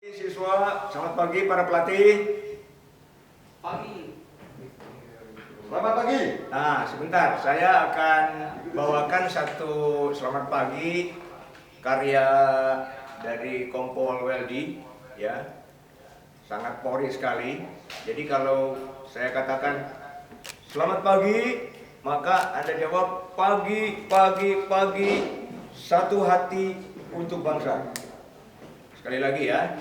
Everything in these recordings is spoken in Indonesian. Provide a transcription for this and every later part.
Siswa, selamat pagi para pelatih. Pagi. Selamat pagi. Nah, sebentar, saya akan bawakan satu selamat pagi karya dari Kompol Weldy, ya. Sangat pori sekali. Jadi kalau saya katakan selamat pagi, maka Anda jawab pagi, pagi, pagi, satu hati untuk bangsa. Sekali lagi ya.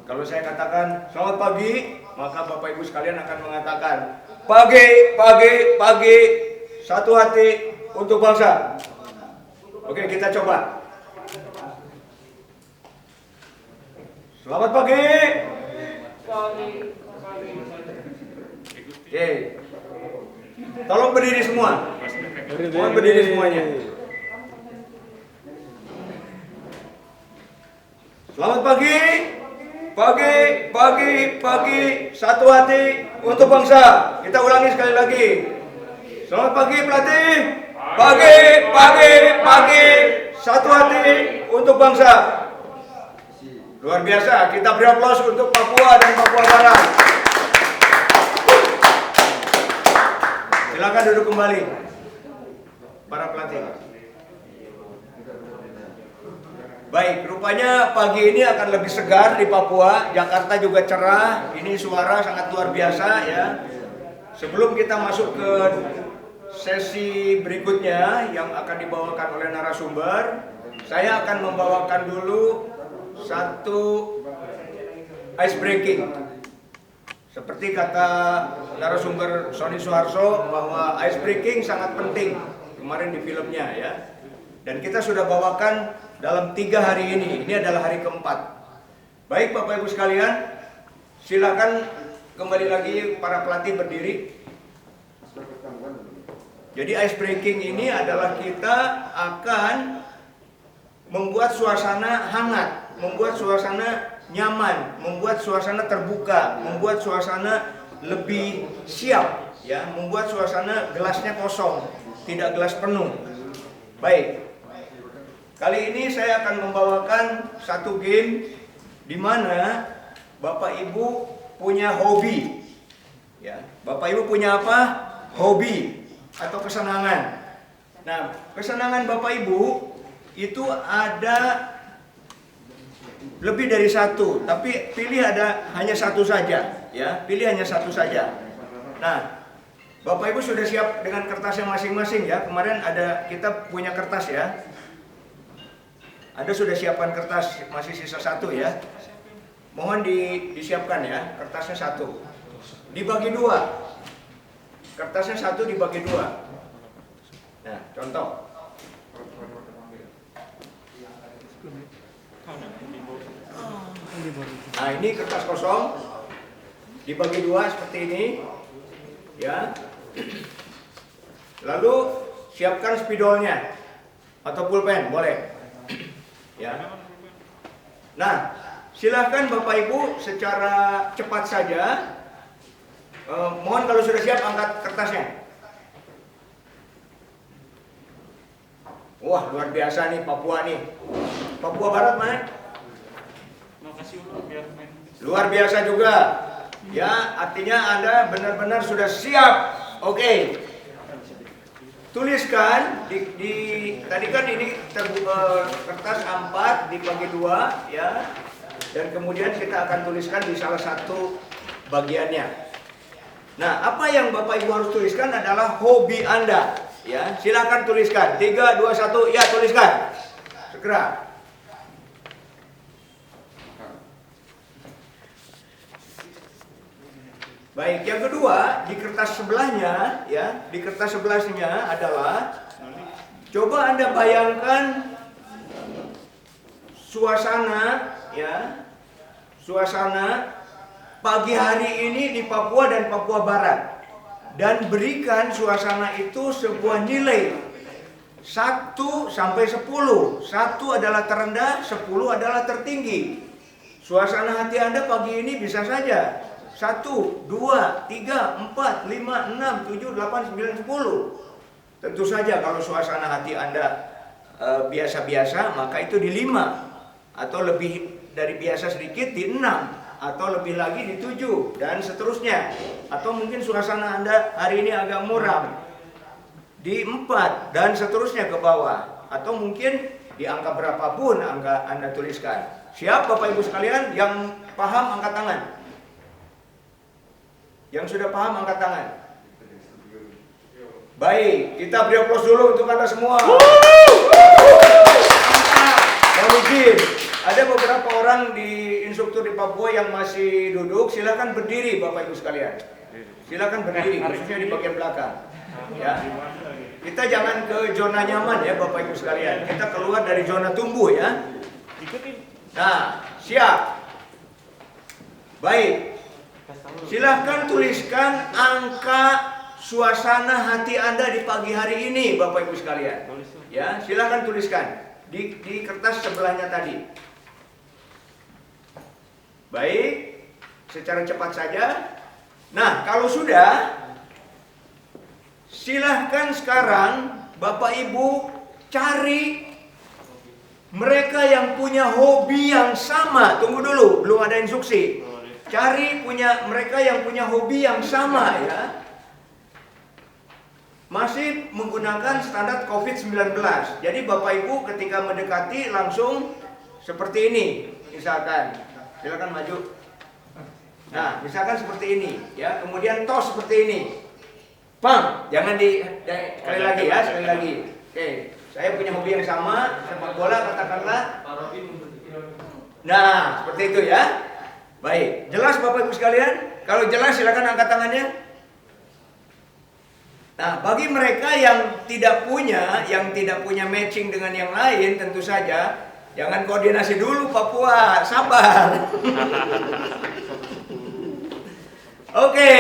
Kalau saya katakan selamat pagi, maka Bapak Ibu sekalian akan mengatakan pagi, pagi, pagi, satu hati untuk bangsa. Oke, kita coba. Selamat pagi. Pagi. Oke. Tolong berdiri semua. Mohon berdiri semuanya. Selamat pagi. Pagi, pagi, pagi, satu hati untuk bangsa. Kita ulangi sekali lagi. Selamat pagi pelatih. Pagi, pagi, pagi, satu hati untuk bangsa. Luar biasa. Kita beri aplaus untuk Papua dan Papua Barat. Silakan duduk kembali, para pelatih. Baik, rupanya pagi ini akan lebih segar di Papua. Jakarta juga cerah. Ini suara sangat luar biasa ya. Sebelum kita masuk ke sesi berikutnya yang akan dibawakan oleh narasumber, saya akan membawakan dulu satu ice breaking. Seperti kata narasumber Sony Suharso bahwa ice breaking sangat penting kemarin di filmnya ya. Dan kita sudah bawakan dalam 3 hari ini adalah hari keempat. Baik Bapak Ibu sekalian, silakan kembali lagi para pelatih berdiri. Jadi ice breaking ini adalah kita akan membuat suasana hangat, membuat suasana nyaman, membuat suasana terbuka, membuat suasana lebih siap, ya, membuat suasana gelasnya kosong, tidak gelas penuh. Baik. Kali ini saya akan membawakan satu game di mana Bapak Ibu punya hobi. Ya, Bapak Ibu punya apa? Hobi atau kesenangan. Nah, kesenangan Bapak Ibu itu ada lebih dari satu, tapi pilih hanya satu saja, ya. Pilih hanya satu saja. Nah, Bapak Ibu sudah siap dengan kertasnya masing-masing ya. Kemarin kita punya kertas ya. Anda sudah siapkan kertas, masih sisa satu ya. Mohon disiapkan ya, kertasnya satu. Dibagi dua. Kertasnya satu dibagi dua. Nah, contoh. Nah, ini kertas kosong. Dibagi dua seperti ini. Ya. Lalu siapkan spidolnya atau pulpen, boleh. Ya. Nah, silahkan Bapak Ibu secara cepat saja. Mohon kalau sudah siap angkat kertasnya. Wah, luar biasa nih Papua nih. Papua Barat mana? Makasih biar main. Luar biasa juga. Ya, artinya Anda benar-benar sudah siap. Oke. Tuliskan tadi kan ini kertas A4 dibagi dua ya, dan kemudian kita akan tuliskan di salah satu bagiannya. Nah, apa yang Bapak Ibu harus tuliskan adalah hobi Anda ya. Silakan tuliskan. 3, 2, 1, ya tuliskan. Segera. Baik, yang kedua di kertas sebelahnya ya, di kertas sebelahnya adalah coba Anda bayangkan suasana ya, suasana pagi hari ini di Papua dan Papua Barat, dan berikan suasana itu sebuah nilai 1 sampai 10. 1 adalah terendah, 10 adalah tertinggi. Suasana hati Anda pagi ini bisa saja 1, 2, 3, 4, 5, 6, 7, 8, 9, 10. Tentu saja kalau suasana hati Anda biasa-biasa, maka itu di 5 atau lebih dari biasa sedikit di 6 atau lebih lagi di 7 dan seterusnya. Atau mungkin suasana Anda hari ini agak muram di 4 dan seterusnya ke bawah. Atau mungkin di angka berapapun angka Anda tuliskan. Siap Bapak Ibu sekalian yang paham angkat tangan? Yang sudah paham angkat tangan? Baik, kita beri aplaus dulu untuk Anda semua. Mohon izin, ada beberapa orang di instruktur di Papua yang masih duduk, silakan berdiri Bapak Ibu sekalian. Silakan berdiri, khususnya di bagian belakang. Ya. Kita jangan ke zona nyaman ya Bapak Ibu sekalian. Kita keluar dari zona tumbuh ya. Nah, siap. Baik. Silahkan tuliskan angka suasana hati Anda di pagi hari ini Bapak Ibu sekalian. Ya, silahkan tuliskan di kertas sebelahnya tadi. Baik, secara cepat saja. Nah, kalau sudah, silahkan sekarang Bapak Ibu cari mereka yang punya hobi yang sama. Tunggu dulu, belum ada instruksi. Cari mereka yang punya hobi yang sama ya. Masih menggunakan standar COVID-19. Jadi Bapak Ibu ketika mendekati langsung seperti ini. Misalkan, silakan maju. Nah, misalkan seperti ini ya. Kemudian tos seperti ini. Pam, jangan sekali lagi ya, sekali lagi. Oke, saya punya hobi yang sama, sepak bola katakanlah. Nah, seperti itu ya. Baik, jelas Bapak Ibu sekalian? Kalau jelas silakan angkat tangannya. Nah, bagi mereka yang tidak punya matching dengan yang lain, tentu saja jangan koordinasi dulu Papua, sabar. Oke,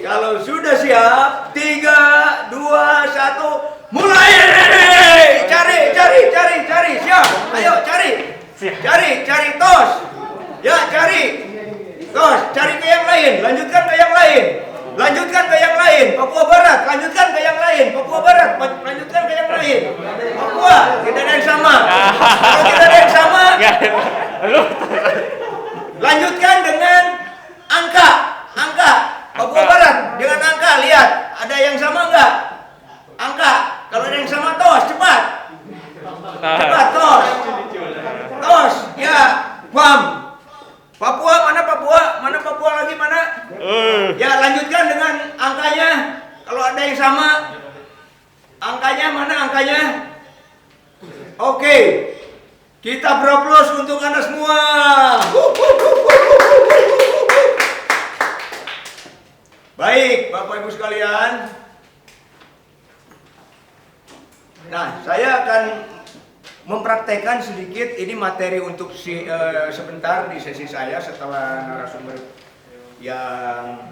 kalau sudah siap, 3, 2, 1, mulai! Cari, siap, ayo cari tos. Ya, cari tos, cari ke yang lain, lanjutkan ke yang lain. Lanjutkan ke yang lain, Papua Barat, lanjutkan ke yang lain, Papua Barat, lanjutkan ke yang lain. Papua, tidak ada yang sama. Kalau tidak ada yang sama, lanjutkan dengan angka. Papua Barat dengan angka, lihat, ada yang sama enggak? Angka, kalau ada yang sama tos, cepat, tos, ya, pam. Papua, mana Papua lagi mana? Ya, lanjutkan dengan angkanya. Kalau ada yang sama, angkanya mana angkanya? Oke, kita beraplaus untuk Anda semua. Baik, Bapak Ibu sekalian. Nah, saya akan mempraktekkan sedikit ini materi untuk sebentar di sesi saya setelah narasumber yang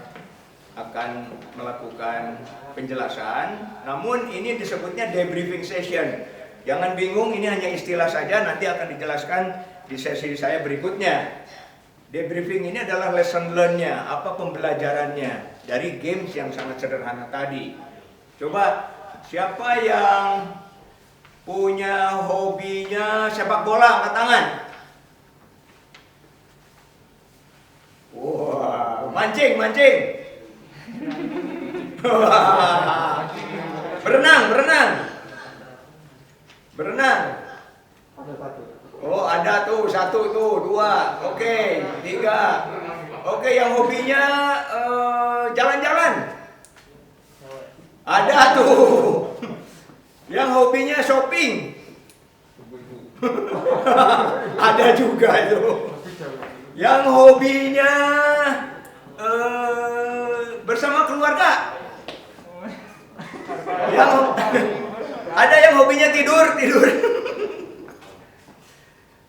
akan melakukan penjelasan. Namun ini disebutnya debriefing session. Jangan bingung, ini hanya istilah saja, nanti akan dijelaskan di sesi saya berikutnya. Debriefing ini adalah lesson learn-nya, apa pembelajarannya dari games yang sangat sederhana tadi. Coba siapa yang punya hobinya sepak bola, angkat tangan. Wah, mancing. Berenang. Oh, ada tuh, 1 tuh, 2, oke, 3. Oke, yang hobinya jalan-jalan. Ada tuh. Yang hobinya shopping. Ada juga itu. Yang hobinya bersama keluarga. Ada yang hobinya tidur.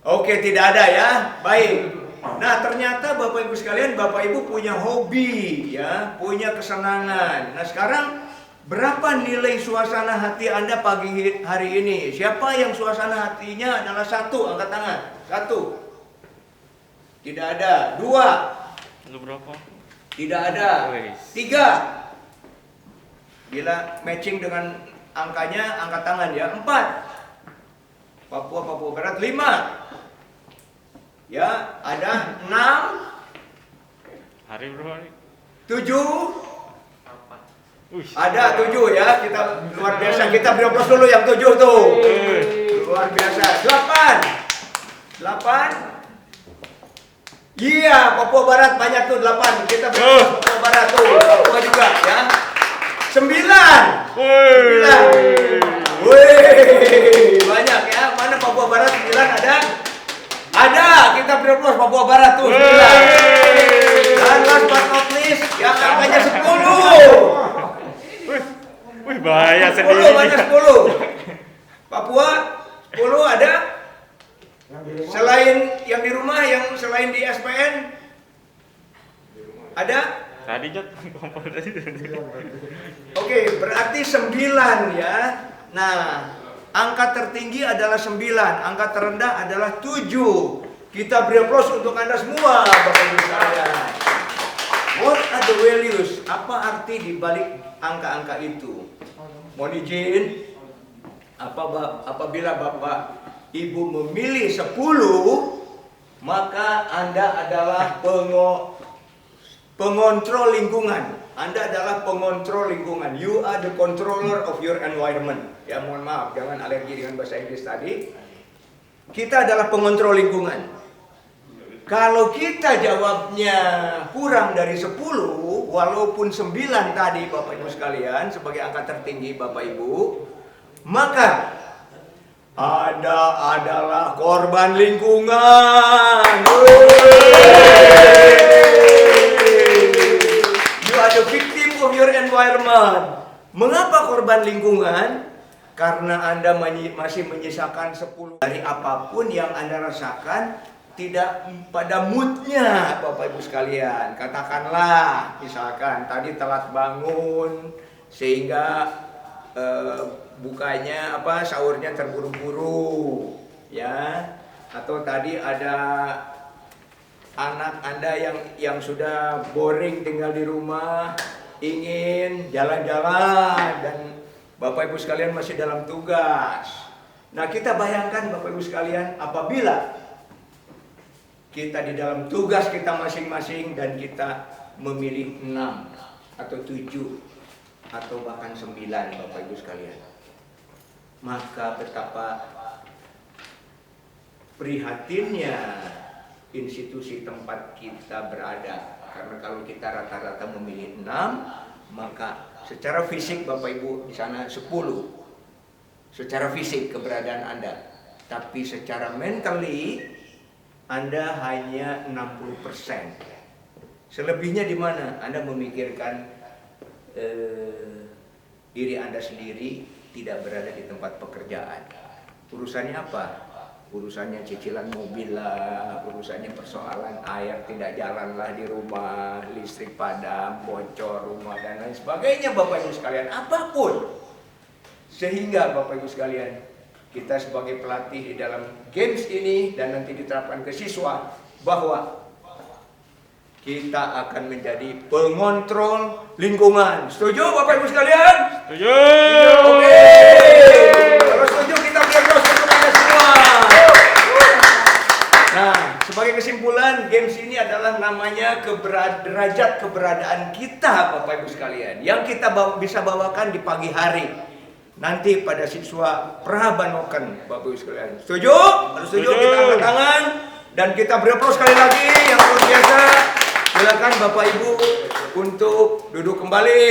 Oke, tidak ada ya. Baik. Nah, ternyata Bapak Ibu sekalian, Bapak Ibu punya hobi ya, punya kesenangan. Nah, sekarang berapa nilai suasana hati Anda pagi hari ini? Siapa yang suasana hatinya adalah 1, angkat tangan. 1. Tidak ada. 2. Berapa? Tidak ada. 3. Bila matching dengan angkanya, angkat tangan ya. 4. Papua Barat. 5. Ya, ada 6, Hari bro hari. 7, Wih. ada 7 ya. Kita luar biasa. Kita beri aplaus dulu yang 7 tuh. Luar biasa. 8. Iya, Papua Barat banyak tuh 8. Kita beri aplaus Papua Barat tuh. Papua juga ya. 9. Wih, banyak ya. Mana Papua Barat 9 ada? Ada. Kita beri aplaus Papua Barat tuh 9. Dan last but not least, yang angkanya 10. Wih bahaya 10 sendiri. mana 10? Papua 10 ada? Selain yang di rumah, yang selain di SPN ada? Tadi jat kompor tadi. Oke, berarti 9 ya. Nah, angka tertinggi adalah 9, angka terendah adalah 7. Kita beri aplaus untuk Anda semua, Bapak Ibu sekalian. What are the values? Apa arti di balik angka-angka itu? Mohon izin, apabila Bapak Ibu memilih 10, maka Anda adalah pengontrol lingkungan. Anda adalah pengontrol lingkungan. You are the controller of your environment. Ya, mohon maaf, jangan alergi dengan bahasa Inggris tadi. Kita adalah pengontrol lingkungan. Kalau kita jawabnya kurang dari 10, walaupun 9 tadi Bapak Ibu sekalian sebagai angka tertinggi Bapak Ibu, maka Anda adalah korban lingkungan. You are the victim of your environment. Mengapa korban lingkungan? Karena Anda masih menyisakan 10 dari apapun yang Anda rasakan tidak pada moodnya Bapak Ibu sekalian. Katakanlah misalkan tadi telat bangun sehingga bukanya sahurnya terburu-buru ya, atau tadi ada anak Anda yang sudah boring tinggal di rumah ingin jalan-jalan dan Bapak Ibu sekalian masih dalam tugas. Nah, kita bayangkan Bapak Ibu sekalian apabila kita di dalam tugas kita masing-masing dan kita memilih 6 atau 7 atau bahkan 9 Bapak Ibu sekalian. Maka betapa prihatinnya institusi tempat kita berada. Karena kalau kita rata-rata memilih 6, maka secara fisik Bapak Ibu di sana 10. Secara fisik keberadaan Anda. Tapi secara mentally Anda hanya 60%. Selebihnya di mana? Anda memikirkan diri Anda sendiri, tidak berada di tempat pekerjaan. Urusannya apa? Urusannya cicilan mobil lah, urusannya persoalan air tidak jalan lah di rumah, listrik padam, bocor rumah dan lain sebagainya Bapak Ibu sekalian, apapun. Sehingga Bapak Ibu sekalian, kita sebagai pelatih di dalam games ini dan nanti diterapkan ke siswa bahwa kita akan menjadi pengontrol lingkungan. Setuju Bapak Ibu sekalian? Setuju. Oke. Kalau setuju kita beri aplaus untuk Anda semua. Nah, sebagai kesimpulan, games ini adalah namanya derajat keberadaan kita Bapak Ibu sekalian, yang kita bisa bawakan di pagi hari nanti pada siswa Prabanoken Bapak Ibu sekalian. Setuju? Kalau setuju kita angkat tangan dan kita beri aplaus sekali lagi yang luar biasa. Silakan Bapak Ibu untuk duduk kembali.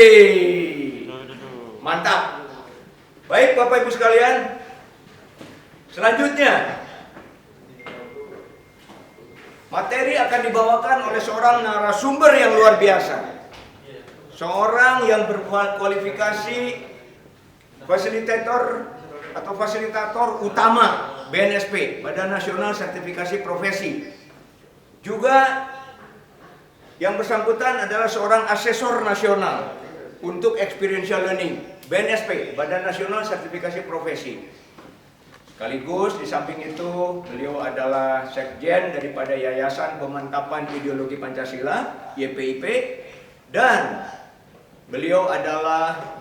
Mantap. Baik Bapak Ibu sekalian, selanjutnya materi akan dibawakan oleh seorang narasumber yang luar biasa. Seorang yang berkualifikasi fasilitator atau fasilitator utama BNSP, Badan Nasional Sertifikasi Profesi. Juga yang bersangkutan adalah seorang asesor nasional untuk experiential learning, BNSP, Badan Nasional Sertifikasi Profesi. Sekaligus di samping itu beliau adalah sekjen daripada Yayasan Pemantapan Ideologi Pancasila YPIP, dan beliau adalah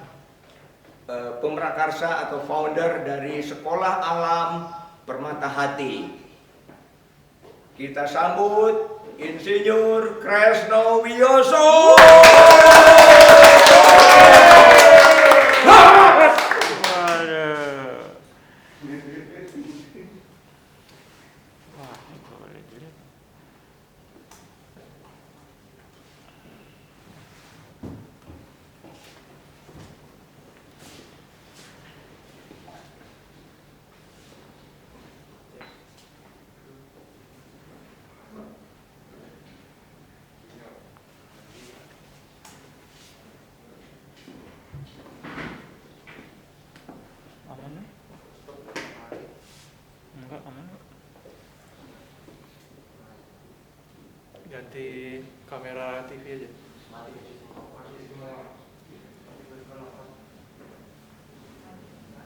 pemrakarsa atau founder dari Sekolah Alam Permata Hati. Kita sambut Insinyur Kresno Wiyoso. Waduh. Wah, boleh dilihat. Aman nih? Enggak aman. Ganti kamera TV aja.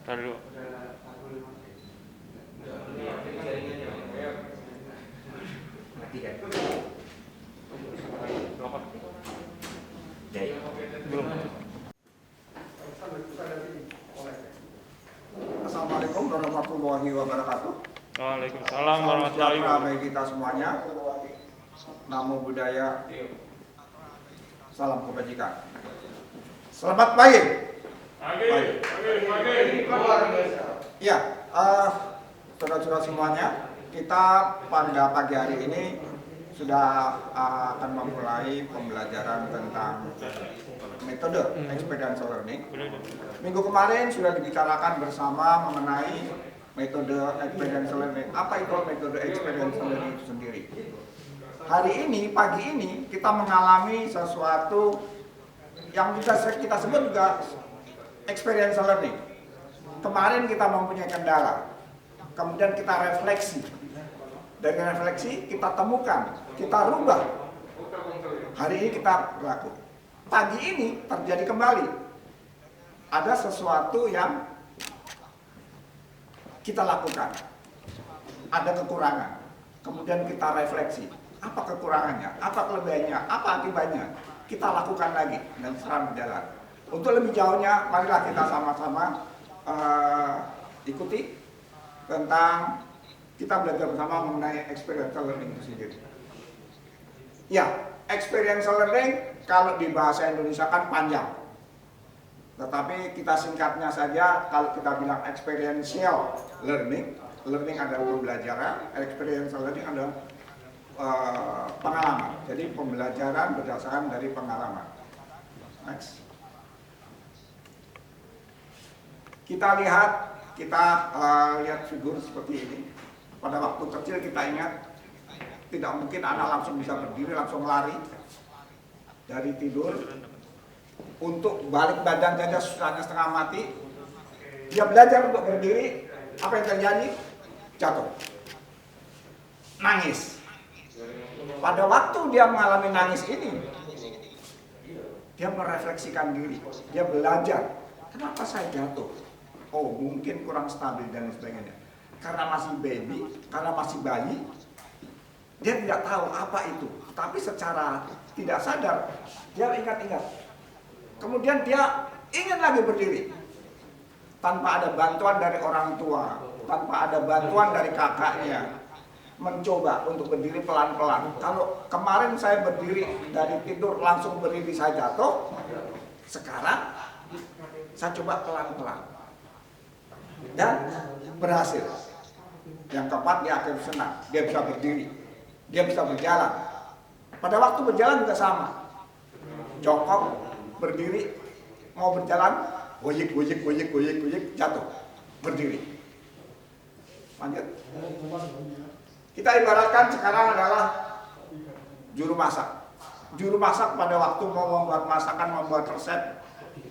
Ntar dulu. Mati kan? Belum. Assalamualaikum warahmatullahi wabarakatuh. Waalaikumsalam Salam warahmatullahi sejahtera wabarakatuh. bagi kita semuanya. Namo Buddhaya. Salam kebajikan. Selamat pagi. Ya, saudara-saudara semuanya, kita pada pagi hari ini sudah akan memulai pembelajaran tentang metode experiential learning. Minggu kemarin sudah dibicarakan bersama mengenai metode experiential learning. Apa itu metode experiential learning itu sendiri? Hari ini, pagi ini, kita mengalami sesuatu yang kita sebut juga experiential learning. Kemarin kita mempunyai kendala, kemudian kita refleksi. Dari refleksi kita temukan, kita rubah. Hari ini kita berlaku. Pagi ini terjadi kembali. Ada sesuatu yang kita lakukan. Ada kekurangan. Kemudian kita refleksi. Apa kekurangannya? Apa kelebihannya? Apa akibatnya? Kita lakukan lagi dan sekarang berjalan. Untuk lebih jauhnya, marilah kita sama-sama ikuti tentang kita belajar bersama mengenai experiential learning itu sendiri. Ya, experiential learning kalau di bahasa Indonesia kan panjang. Tetapi kita singkatnya saja, kalau kita bilang experiential learning, learning adalah pembelajaran, experiential learning adalah pengalaman. Jadi pembelajaran berdasarkan dari pengalaman. Next. Kita lihat figur seperti ini. Pada waktu kecil kita ingat, tidak mungkin anak langsung bisa berdiri, langsung lari dari tidur. Untuk balik badan saja susahnya setengah mati. Dia belajar untuk berdiri, apa yang terjadi? Jatuh. Nangis. Pada waktu dia mengalami nangis ini, dia merefleksikan diri. Dia belajar, kenapa saya jatuh? Oh, mungkin kurang stabil dan sebagainya. Karena masih baby, karena masih bayi, dia tidak tahu apa itu. Tapi secara tidak sadar, dia ingat-ingat. Kemudian dia ingin lagi berdiri. Tanpa ada bantuan dari orang tua, tanpa ada bantuan dari kakaknya. Mencoba untuk berdiri pelan-pelan. Kalau kemarin saya berdiri dari tidur langsung berdiri saya jatuh, sekarang saya coba pelan-pelan. Dan berhasil. Yang keempat, dia akhirnya senang, dia bisa berdiri, dia bisa berjalan. Pada waktu berjalan juga sama, jongkok, berdiri, mau berjalan, goyek, jatuh, berdiri. Lanjut. Kita ibaratkan sekarang adalah juru masak. Juru masak pada waktu mau membuat masakan, membuat resep,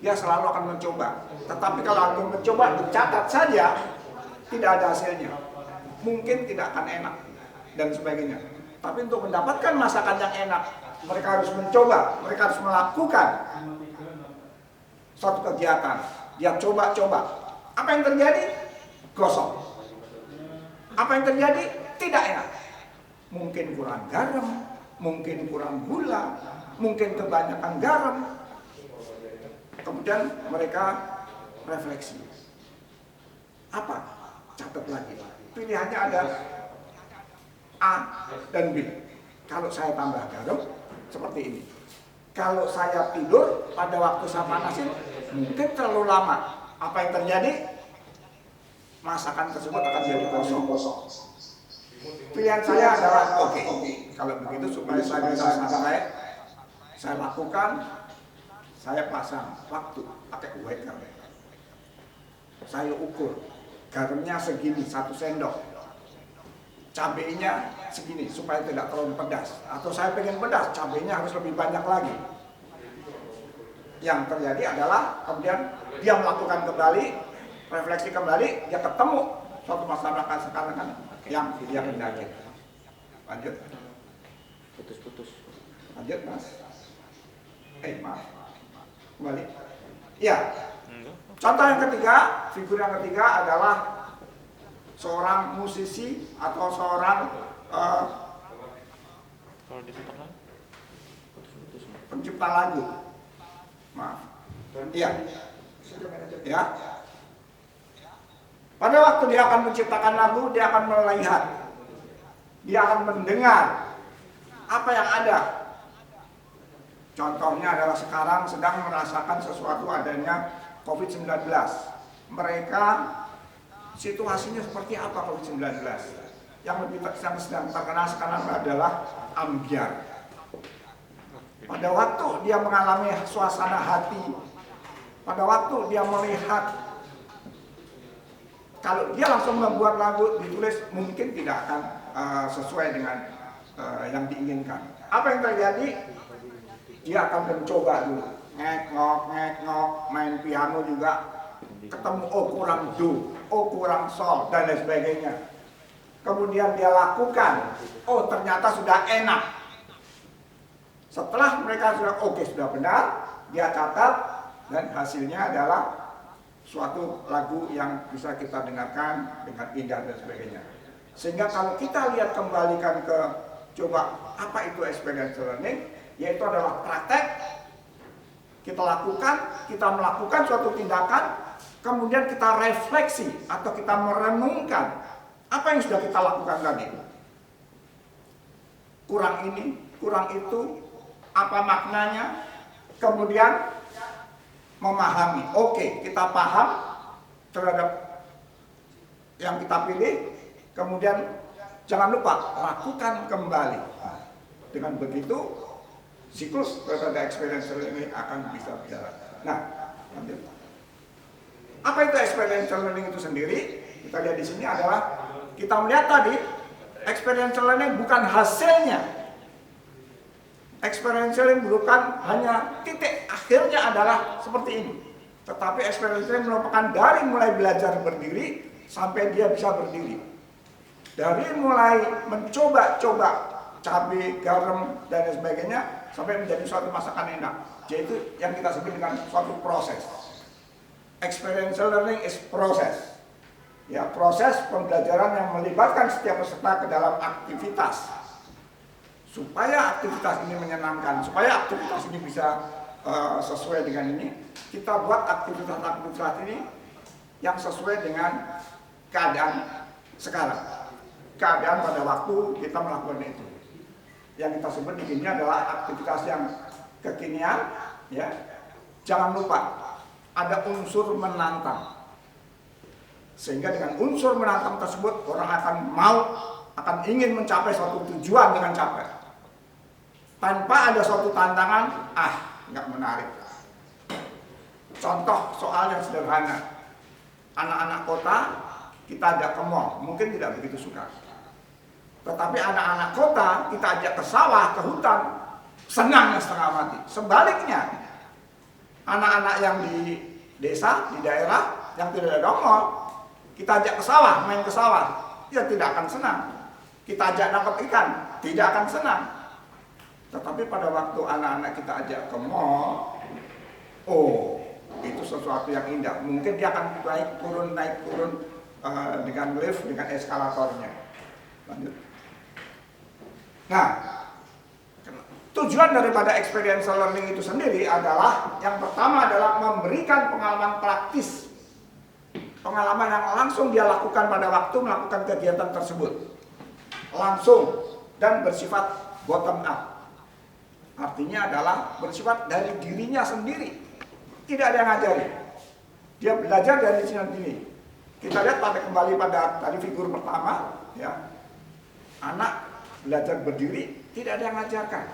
dia selalu akan mencoba. Tetapi kalau aku mencoba, dicatat saja, tidak ada hasilnya. Mungkin tidak akan enak dan sebagainya. Tapi untuk mendapatkan masakan yang enak, mereka harus mencoba, mereka harus melakukan suatu kegiatan. Dia coba-coba. Apa yang terjadi? Gosong. Apa yang terjadi? Tidak enak. Mungkin kurang garam, mungkin kurang gula, mungkin kebanyakan garam. Kemudian mereka refleksi. Apa? Catat lagi. Pilihannya ada A dan B. Kalau saya tambah garam seperti ini. Kalau saya tidur pada waktu saya panasin mungkin terlalu lama. Apa yang terjadi? Masakan tersebut akan jadi kosong. Pilihan saya adalah oke. Kalau begitu supaya saya bisa santai, saya lakukan. Saya pasang waktu pakai waker. Saya ukur garamnya segini 1 sendok. Cabenya segini supaya tidak terlalu pedas. Atau saya pengen pedas, cabenya harus lebih banyak lagi. Yang terjadi adalah kemudian dia melakukan kembali, refleksi kembali, dia ketemu suatu masalah sekarang kan yang dia hendaki. Lanjut. Putus-putus. Lanjut mas. Maaf. Kembali. Ya. Contoh yang ketiga, figur yang ketiga adalah seorang musisi atau seorang Kalau diputar lagi. pencipta lagu. Maaf. Iya. Ya. Pada waktu dia akan menciptakan lagu, dia akan melihat, dia akan mendengar apa yang ada. Contohnya adalah sekarang sedang merasakan sesuatu adanya COVID-19. Mereka situasinya seperti apa COVID-19? Yang sedang terkenal sekarang adalah ambyar. Pada waktu dia mengalami suasana hati, pada waktu dia melihat, kalau dia langsung membuat lagu ditulis mungkin tidak akan sesuai dengan yang diinginkan. Apa yang terjadi? Dia akan mencoba dulu, ngek-ngok, main piano juga, ketemu kurang do, kurang sol, dan lain sebagainya. Kemudian dia lakukan, ternyata sudah enak. Setelah mereka sudah sudah benar, dia catat, dan hasilnya adalah suatu lagu yang bisa kita dengarkan dengan indah dan sebagainya. Sehingga kalau kita lihat kembalikan ke coba apa itu experiential learning, yaitu adalah praktek. Kita melakukan suatu tindakan, kemudian kita refleksi atau kita merenungkan apa yang sudah kita lakukan tadi. Kurang ini, kurang itu, apa maknanya, kemudian memahami. Kita paham terhadap yang kita pilih, kemudian jangan lupa lakukan kembali. Dengan begitu siklus daripada experiential learning akan bisa berjalan. Nah, lanjut. Apa itu experiential learning itu sendiri? Kita lihat di sini adalah kita melihat tadi experiential learning bukan hasilnya. Experiential learning bukan hanya titik akhirnya adalah seperti ini. Tetapi experiential learning merupakan dari mulai belajar berdiri sampai dia bisa berdiri. Dari mulai mencoba-coba cabai, garam, dan sebagainya sampai menjadi suatu masakan enak, yaitu yang kita sebut dengan suatu proses. Experiential learning is proses. Ya, proses pembelajaran yang melibatkan setiap peserta ke dalam aktivitas. Supaya aktivitas ini menyenangkan, supaya aktivitas ini bisa sesuai dengan ini, kita buat aktivitas ini yang sesuai dengan keadaan sekarang. Keadaan pada waktu kita melakukan itu. Yang kita sebut di sini adalah aktivitas yang kekinian, ya. Jangan lupa ada unsur menantang. Sehingga dengan unsur menantang tersebut orang akan ingin mencapai suatu tujuan dengan capek. Tanpa ada suatu tantangan, nggak menarik. Contoh soal yang sederhana. Anak-anak kota kita ajak ke mall, mungkin tidak begitu suka. Tetapi anak-anak kota kita ajak ke sawah, ke hutan, senangnya setengah mati. Sebaliknya, anak-anak yang di desa, di daerah, yang tidak ada mall, kita ajak ke sawah, main ke sawah, dia tidak akan senang. Kita ajak nangkep ikan, tidak akan senang. Tetapi pada waktu anak-anak kita ajak ke mall, itu sesuatu yang indah. Mungkin dia akan naik turun dengan lift, dengan eskalatornya. Lanjut. Nah, tujuan daripada experiential learning itu sendiri adalah yang pertama adalah memberikan pengalaman praktis. Pengalaman yang langsung dia lakukan pada waktu melakukan kegiatan tersebut. langsung dan bersifat bottom up. Artinya adalah bersifat dari dirinya sendiri. Tidak ada yang ngajari. Dia belajar dari sini. Kita lihat kembali pada tadi figur pertama, ya. Anak belajar berdiri, tidak ada yang ngajarkan.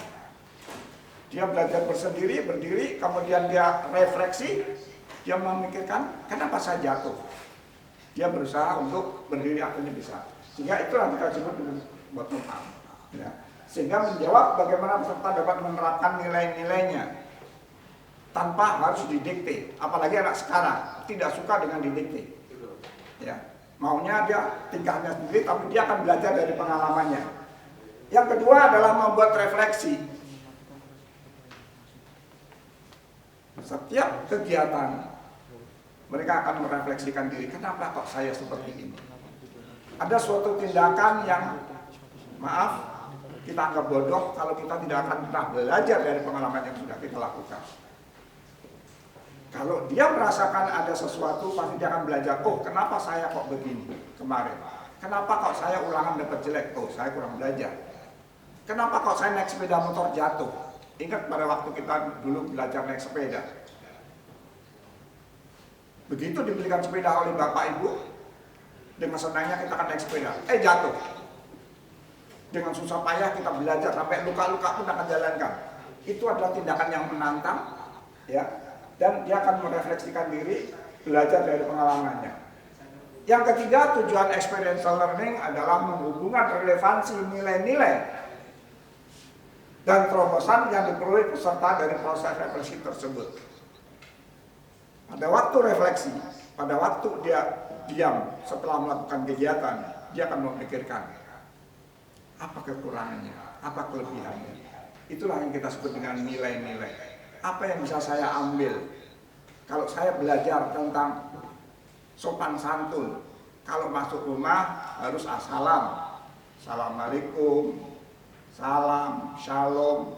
Dia belajar berdiri, kemudian dia refleksi, dia memikirkan, kenapa saya jatuh? Dia berusaha untuk berdiri, akhirnya bisa. Sehingga itulah kita sebut dengan bottom up. Ya. Sehingga menjawab bagaimana peserta dapat menerapkan nilai-nilainya tanpa harus didikte. Apalagi anak sekarang tidak suka dengan didikte. Ya. Maunya dia tingkahnya sendiri, tapi dia akan belajar dari pengalamannya. Yang kedua adalah membuat refleksi. Setiap kegiatan mereka akan merefleksikan diri, kenapa kok saya seperti ini? Ada suatu tindakan yang maaf kita anggap bodoh kalau kita tidak akan pernah belajar dari pengalaman yang sudah kita lakukan. Kalau dia merasakan ada sesuatu, pasti dia akan belajar, oh kenapa saya kok begini kemarin? Kenapa kok saya ulangan dapat jelek? Oh saya kurang belajar. Kenapa kok saya naik sepeda motor jatuh? Ingat pada waktu kita dulu belajar naik sepeda. Begitu dibelikan sepeda oleh bapak ibu, dengan senangnya kita akan naik sepeda. Jatuh. Dengan susah payah kita belajar sampai luka-luka pun akan jalankan. Itu adalah tindakan yang menantang, ya. Dan dia akan merefleksikan diri, belajar dari pengalamannya. Yang ketiga, tujuan experiential learning adalah menghubungkan relevansi nilai-nilai dan terobosan yang diperoleh peserta dari proses refleksi tersebut. Pada waktu refleksi, pada waktu dia diam setelah melakukan kegiatan, dia akan memikirkan apa kekurangannya, apa kelebihannya. Itulah yang kita sebut dengan nilai-nilai. Apa yang bisa saya ambil? Kalau saya belajar tentang sopan santun, kalau masuk rumah harus assalam, assalamualaikum, salam, shalom,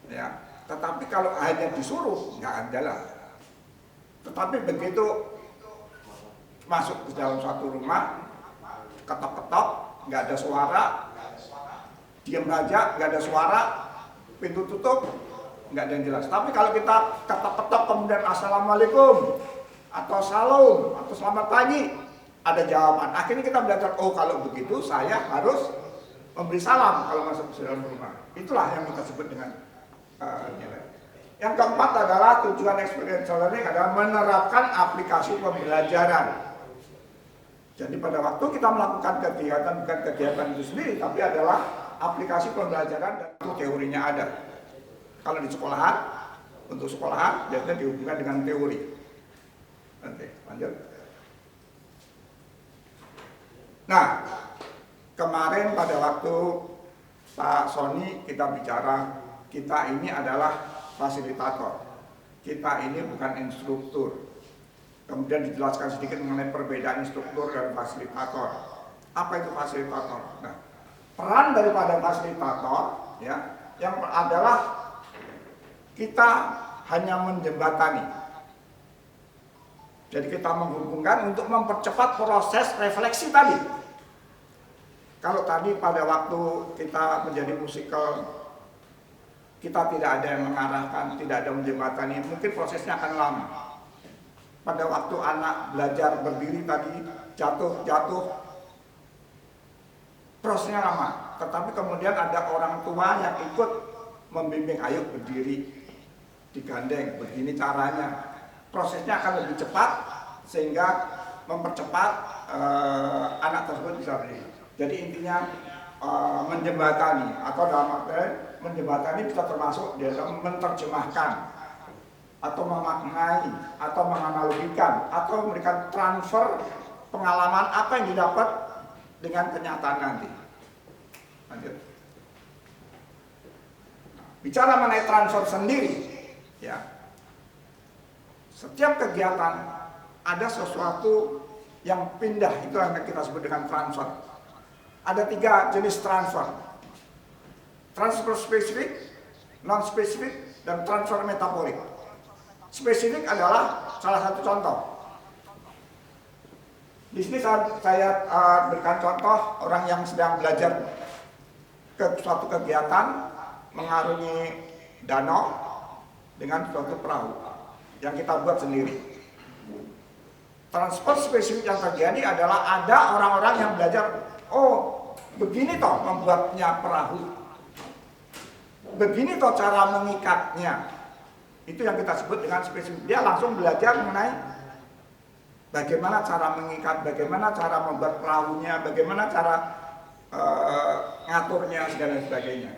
ya. Tetapi kalau hanya disuruh, nggak akan jalan. Tetapi begitu masuk ke dalam suatu rumah, ketok-ketok, nggak ada suara, diam aja, nggak ada suara, pintu tutup, nggak ada yang jelas. Tapi kalau kita ketok-ketok kemudian assalamualaikum, atau salam, atau selamat pagi, ada jawaban. Akhirnya kita belajar, oh kalau begitu saya harus memberi salam kalau masuk ke dalam rumah. Itulah yang kita sebut dengan nilai. Yang keempat adalah tujuan experiential learning adalah menerapkan aplikasi pembelajaran. Jadi pada waktu kita melakukan kegiatan, bukan kegiatan itu sendiri, tapi adalah aplikasi pembelajaran dan itu teorinya ada. Kalau di sekolahan, untuk sekolahan biasanya dihubungkan dengan teori. Nanti lanjut. Nah, kemarin pada waktu Pak Sony kita bicara, kita ini adalah fasilitator. Kita ini bukan instruktur. Kemudian dijelaskan sedikit mengenai perbedaan instruktur dan fasilitator. Apa itu fasilitator? Nah, peran daripada fasilitator ya, yang adalah kita hanya menjembatani. Jadi kita menghubungkan untuk mempercepat proses refleksi tadi. Kalau tadi pada waktu kita menjadi musikal, kita tidak ada yang mengarahkan, tidak ada menjembatani, mungkin prosesnya akan lama. Pada waktu anak belajar berdiri tadi, jatuh, prosesnya lama. Tetapi kemudian ada orang tua yang ikut membimbing, ayo berdiri, digandeng, begini caranya. Prosesnya akan lebih cepat sehingga mempercepat anak tersebut bisa berdiri. Jadi intinya menjembatani atau dalam arti menjembatani bisa termasuk dalam menerjemahkan atau memaknai atau menganalogikan atau memberikan transfer pengalaman apa yang didapat dengan kenyataan nanti. Lanjut. Bicara mengenai transfer sendiri, ya. Setiap kegiatan ada sesuatu yang pindah, itu yang kita sebut dengan transfer. Ada 3 jenis transfer. Transfer spesifik, non-spesifik, dan transfer metaforik. Spesifik adalah salah satu contoh. Di sini saya berikan contoh orang yang sedang belajar ke suatu kegiatan mengarungi danau dengan suatu perahu yang kita buat sendiri. Transport spesifik yang terjadi adalah ada orang-orang yang belajar, oh begini toh membuatnya perahu, begini toh cara mengikatnya. Itu yang kita sebut dengan spesifik. Dia langsung belajar mengenai bagaimana cara mengikat, bagaimana cara membuat perahunya, bagaimana cara ngaturnya, segala sebagainya.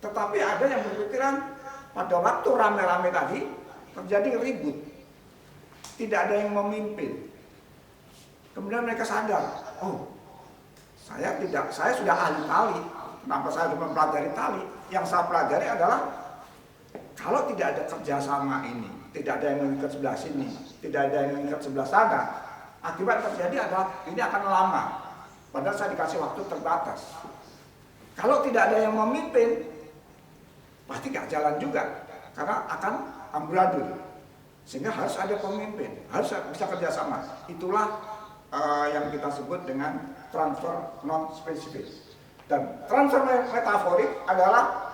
Tetapi ada yang berpikiran pada waktu rame-rame tadi terjadi ribut, tidak ada yang memimpin. Kemudian mereka sadar, oh saya sudah ahli tali. Kenapa saya sudah mempelajari tali? Yang saya pelajari adalah kalau tidak ada kerjasama ini, tidak ada yang mengikat sebelah sini, tidak ada yang mengikat sebelah sana, akibat terjadi adalah ini akan lama. Padahal saya dikasih waktu terbatas. Kalau tidak ada yang memimpin, pasti nggak jalan juga, karena akan amburadul. Sehingga harus ada pemimpin, harus bisa kerjasama. Itulah yang kita sebut dengan transfer non spesifik. Dan transfer metaforik adalah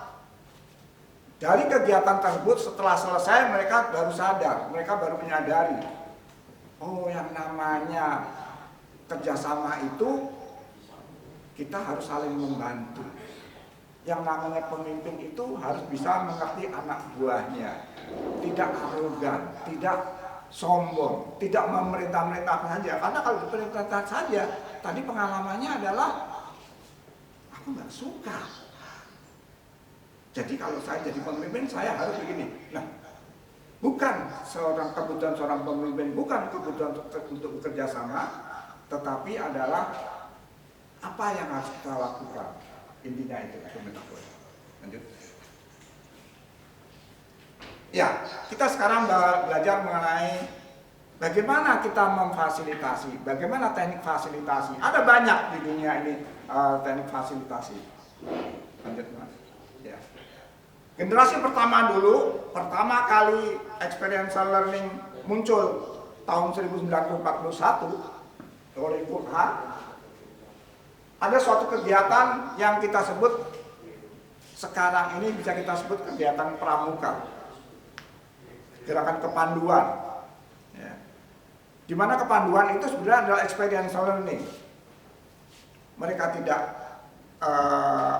dari kegiatan tersebut setelah selesai mereka baru sadar, mereka baru menyadari, oh yang namanya kerjasama itu kita harus saling membantu. Yang namanya pemimpin itu harus bisa mengerti anak buahnya, tidak arogan, tidak sombong, tidak memerintah-merintah saja. Karena kalau diperintah saja, tadi pengalamannya adalah aku nggak suka. Jadi kalau saya jadi pemimpin, saya harus begini. Nah, bukan kebutuhan seorang pemimpin, bukan kebutuhan untuk bekerja sama, tetapi adalah apa yang harus kita lakukan. Intinya itu metafora. Lanjut. Ya, kita sekarang belajar mengenai bagaimana kita memfasilitasi, bagaimana teknik fasilitasi. Ada banyak di dunia ini teknik fasilitasi. Lanjut, Mas. Ya. Generasi pertama dulu, pertama kali experiential learning muncul tahun 1941 oleh Kurha. Ada suatu kegiatan yang kita sebut sekarang ini bisa kita sebut kegiatan pramuka, gerakan kepanduan. Ya. Di mana kepanduan itu sebenarnya adalah experiential learning. Mereka tidak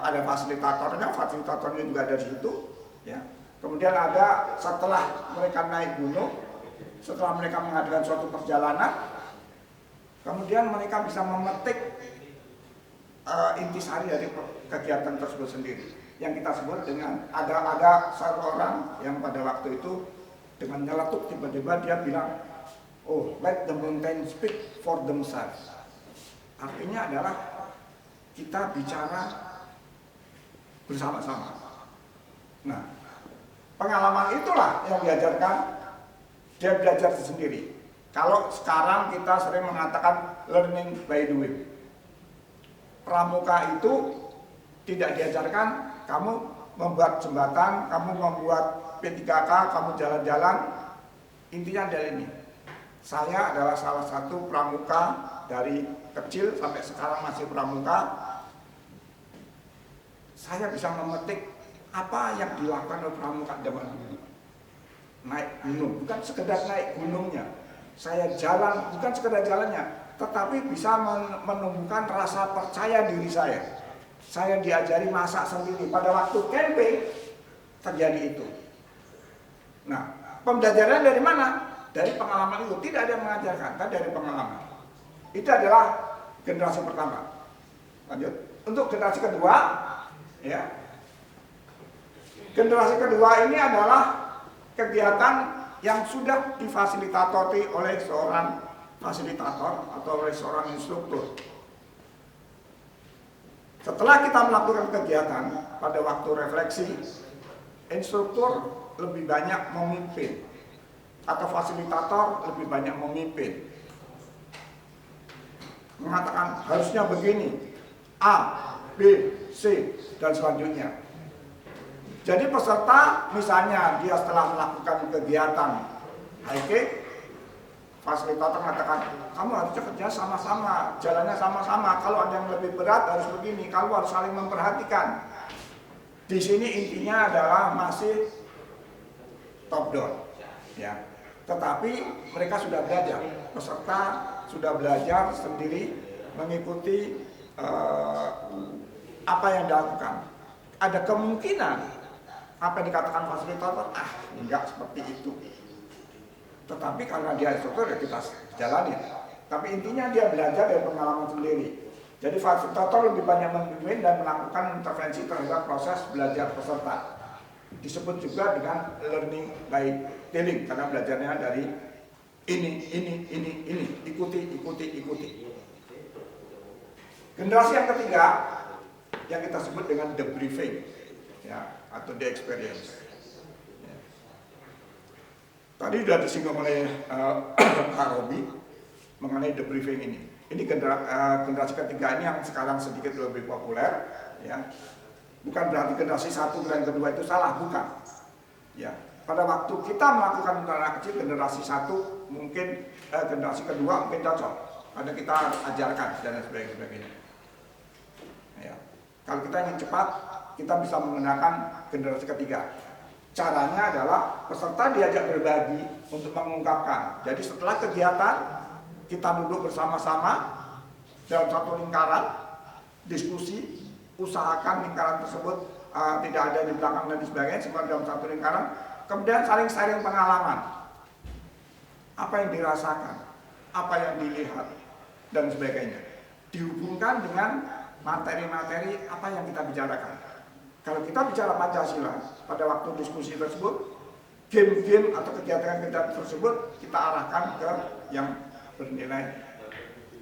ada fasilitatornya juga ada di situ. Ya. Kemudian ada setelah mereka naik gunung, setelah mereka mengadakan suatu perjalanan, kemudian mereka bisa memetik intisari dari kegiatan tersebut sendiri. Yang kita sebut dengan ada satu orang yang pada waktu itu dengan nyeletuk tiba-tiba dia bilang, oh let the mountain speak for themselves. Artinya adalah kita bicara bersama-sama. Nah, pengalaman itulah yang diajarkan, dia belajar sendiri. Kalau sekarang kita sering mengatakan learning by doing. Pramuka itu tidak diajarkan kamu membuat jembatan, kamu membuat P3K, kamu jalan-jalan. Intinya adalah ini. Saya adalah salah satu pramuka dari kecil sampai sekarang masih pramuka. Saya bisa memetik apa yang dilakukan oleh pramuka zaman dulu. Naik gunung, bukan sekedar naik gunungnya. Saya jalan, bukan sekedar jalannya, tetapi bisa menumbuhkan rasa percaya diri saya. Saya diajari masak sendiri. Pada waktu camping terjadi itu. Nah, pembelajaran dari mana? Dari pengalaman itu. Tidak ada yang mengajarkan, tapi dari pengalaman. Itu adalah generasi pertama. Lanjut. Untuk generasi kedua, ya. Generasi kedua ini adalah kegiatan yang sudah difasilitatori oleh seorang fasilitator atau oleh seorang instruktur. Setelah kita melakukan kegiatan pada waktu refleksi, instruktur lebih banyak memimpin atau fasilitator lebih banyak memimpin. Mengatakan harusnya begini, A, B, C, dan selanjutnya. Jadi peserta misalnya dia setelah melakukan kegiatan hiking, fasilitator mengatakan, kamu harusnya kerja sama-sama, jalannya sama-sama. Kalau ada yang lebih berat harus begini, kamu harus saling memperhatikan. Di sini intinya adalah masih top down, ya. Tetapi mereka sudah belajar, peserta sudah belajar sendiri mengikuti apa yang dilakukan. Ada kemungkinan apa yang dikatakan fasilitator, enggak seperti itu. Tetapi karena dia instruktur ya kita jalani. Tapi intinya dia belajar dari pengalaman sendiri. Jadi fasilitator lebih banyak membimbing dan melakukan intervensi terhadap proses belajar peserta. Disebut juga dengan learning by doing karena belajarnya dari ini, ikuti. Generasi yang ketiga yang kita sebut dengan debriefing, ya, atau the experience. Tadi sudah disinggung oleh Pak Robi mengenai debriefing ini. Ini generasi ketiga ini yang sekarang sedikit lebih populer, ya. Bukan berarti generasi satu dan kedua itu salah, bukan. Ya, pada waktu kita melakukan anak kecil generasi satu mungkin generasi kedua mungkin cocok, ada kita ajarkan dan sebagainya. Ya. Kalau kita ingin cepat, kita bisa menggunakan generasi ketiga. Caranya adalah peserta diajak berbagi untuk mengungkapkan. Jadi setelah kegiatan kita duduk bersama-sama dalam satu lingkaran, diskusi, usahakan lingkaran tersebut tidak ada di belakang dan sebagainya, semua dalam satu lingkaran. Kemudian saling sharing pengalaman, apa yang dirasakan, apa yang dilihat dan sebagainya. Dihubungkan dengan materi-materi apa yang kita bicarakan. Kalau kita bicara Pancasila, pada waktu diskusi tersebut, game-game atau kegiatan-kegiatan tersebut kita arahkan ke yang bernilai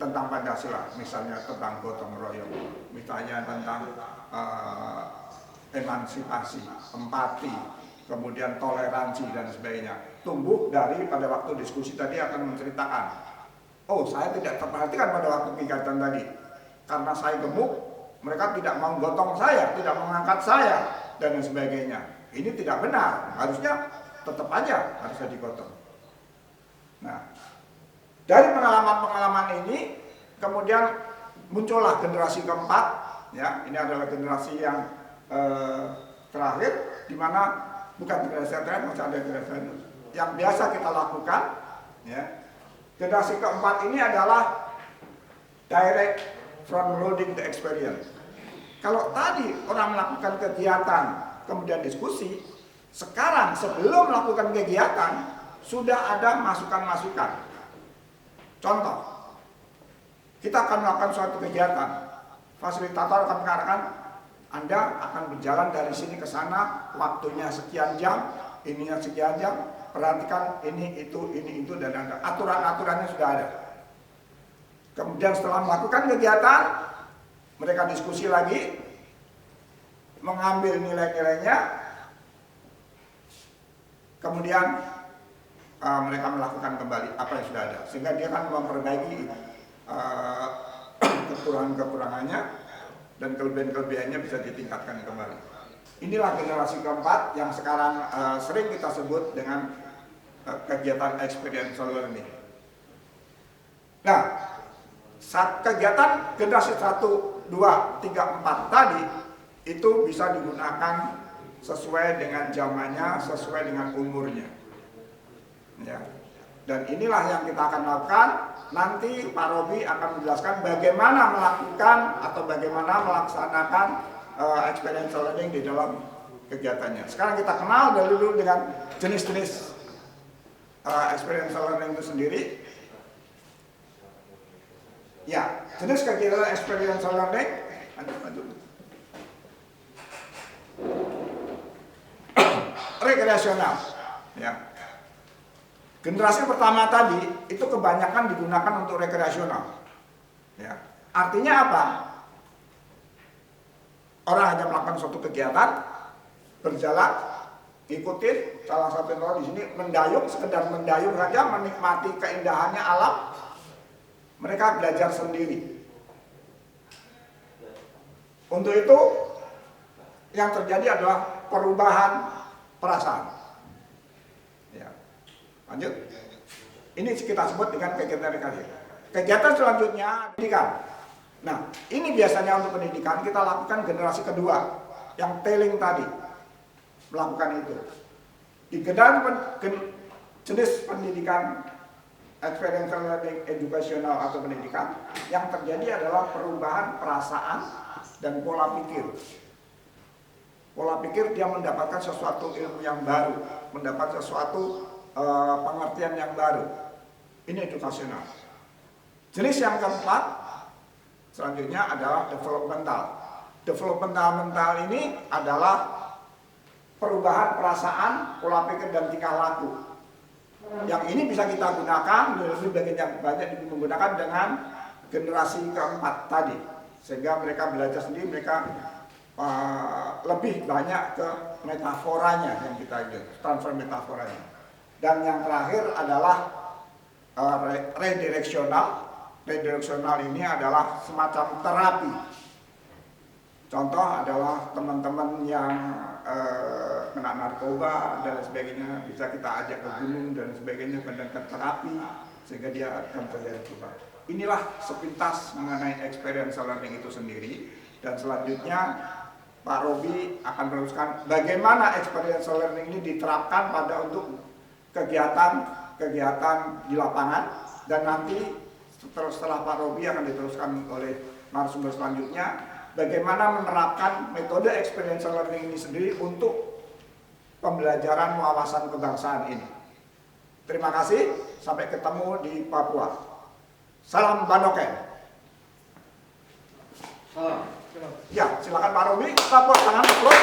tentang Pancasila, misalnya tentang gotong royong, misalnya tentang emansipasi, empati, kemudian toleransi dan sebagainya. Tumbuh dari pada waktu diskusi tadi akan menceritakan, oh saya tidak terperhatikan pada waktu kegiatan tadi, karena saya gemuk, mereka tidak mau gotong saya, tidak mengangkat saya, dan sebagainya. Ini tidak benar, harusnya tetap aja harusnya digotong. Nah, dari pengalaman-pengalaman ini, kemudian muncullah generasi keempat, ya, ini adalah generasi yang terakhir, di mana bukan generasi yang terakhir, masih ada generasi yang biasa kita lakukan, ya. Generasi keempat ini adalah direct from loading the experience. Kalau tadi orang melakukan kegiatan, kemudian diskusi, sekarang sebelum melakukan kegiatan, sudah ada masukan-masukan. Contoh, kita akan melakukan suatu kegiatan, fasilitator akan mengatakan, Anda akan berjalan dari sini ke sana, waktunya sekian jam, ininya sekian jam, perhatikan ini, itu, dan ada. Aturan-aturannya sudah ada. Kemudian setelah melakukan kegiatan, mereka diskusi lagi, mengambil nilai-nilainya, kemudian mereka melakukan kembali apa yang sudah ada, sehingga dia akan memperbaiki kekurangan-kekurangannya dan kelebihan-kelebihannya bisa ditingkatkan kembali. Inilah generasi keempat yang sekarang sering kita sebut dengan kegiatan experiential learning. Nah, saat kegiatan generasi 1, 2, 3, 4 tadi itu bisa digunakan sesuai dengan zamannya, sesuai dengan umurnya. Ya. Dan inilah yang kita akan lakukan. Nanti Pak Robi akan menjelaskan bagaimana melakukan atau bagaimana melaksanakan experiential learning di dalam kegiatannya. Sekarang kita kenal dulu dengan jenis-jenis experiential learning itu sendiri. Ya, jenis kegiatan experiential learning, rekreasional. Ya. Generasi pertama tadi itu kebanyakan digunakan untuk rekreasional. Ya. Artinya apa? Orang hanya melakukan suatu kegiatan, berjalan, ikutin salah satu orang di sini mendayung, sekedar mendayung saja, menikmati keindahannya alam. Mereka belajar sendiri. Untuk itu yang terjadi adalah perubahan perasaan. Ya. Lanjut. Ini kita sebut dengan kegiatan edukasi. Kegiatan selanjutnya pendidikan. Nah, ini biasanya untuk pendidikan kita lakukan generasi kedua yang tailing tadi melakukan itu. Di jenis pendidikan experiential learning educational atau pendidikan yang terjadi adalah perubahan perasaan dan pola pikir. Pola pikir dia mendapatkan sesuatu ilmu yang baru, mendapat sesuatu pengertian yang baru. Ini edukasional. Jenis yang keempat selanjutnya adalah developmental. Developmental ini adalah perubahan perasaan, pola pikir dan tingkah laku. Yang ini bisa kita gunakan, lebih banyak menggunakan dengan generasi keempat tadi, sehingga mereka belajar sendiri, mereka lebih banyak ke metaforanya yang kita transfer metaforanya. Dan yang terakhir adalah redireksional. Redireksional ini adalah semacam terapi. Contoh adalah teman-teman yang kena narkoba dan sebagainya, bisa kita ajak ke gunung dan sebagainya, mendengar terapi sehingga dia akan terjadi berubah. Inilah sepintas mengenai experiential learning itu sendiri, dan selanjutnya Pak Robi akan meneruskan bagaimana experiential learning ini diterapkan pada untuk kegiatan di lapangan, dan nanti setelah Pak Robi akan diteruskan oleh narasumber selanjutnya bagaimana menerapkan metode experiential learning ini sendiri untuk pembelajaran wawasan kebangsaan ini. Terima kasih, sampai ketemu di Papua. Salam Banoken. Ya, silakan Pak Robi, Papua tangan terus.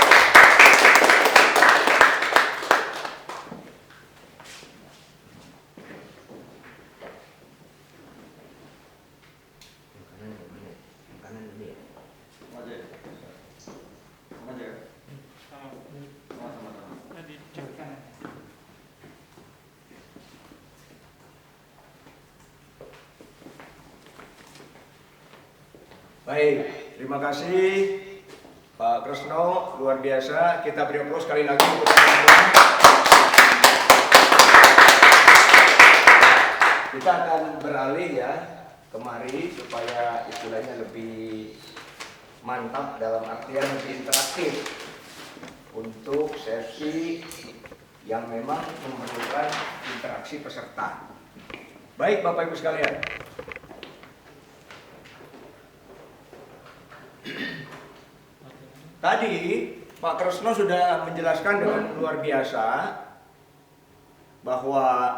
Baik, terima kasih Pak Kresno, luar biasa. Kita beri aplaus sekali lagi untuk teman-teman. Kita akan beralih ya kemari supaya istilahnya lebih mantap, dalam artian lebih interaktif untuk sesi yang memang memerlukan interaksi peserta. Baik Bapak Ibu sekalian. Tadi Pak Kresno sudah menjelaskan dengan luar biasa bahwa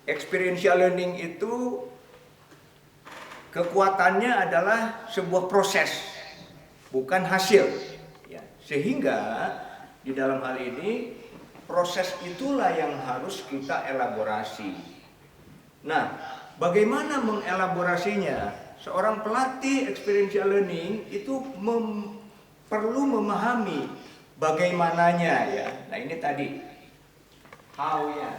experiential learning itu kekuatannya adalah sebuah proses, bukan hasil. Ya, sehingga di dalam hal ini proses itulah yang harus kita elaborasi. Nah, bagaimana mengelaborasinya? Seorang pelatih experiential learning itu perlu memahami bagaimananya ya. Nah ini tadi how ya,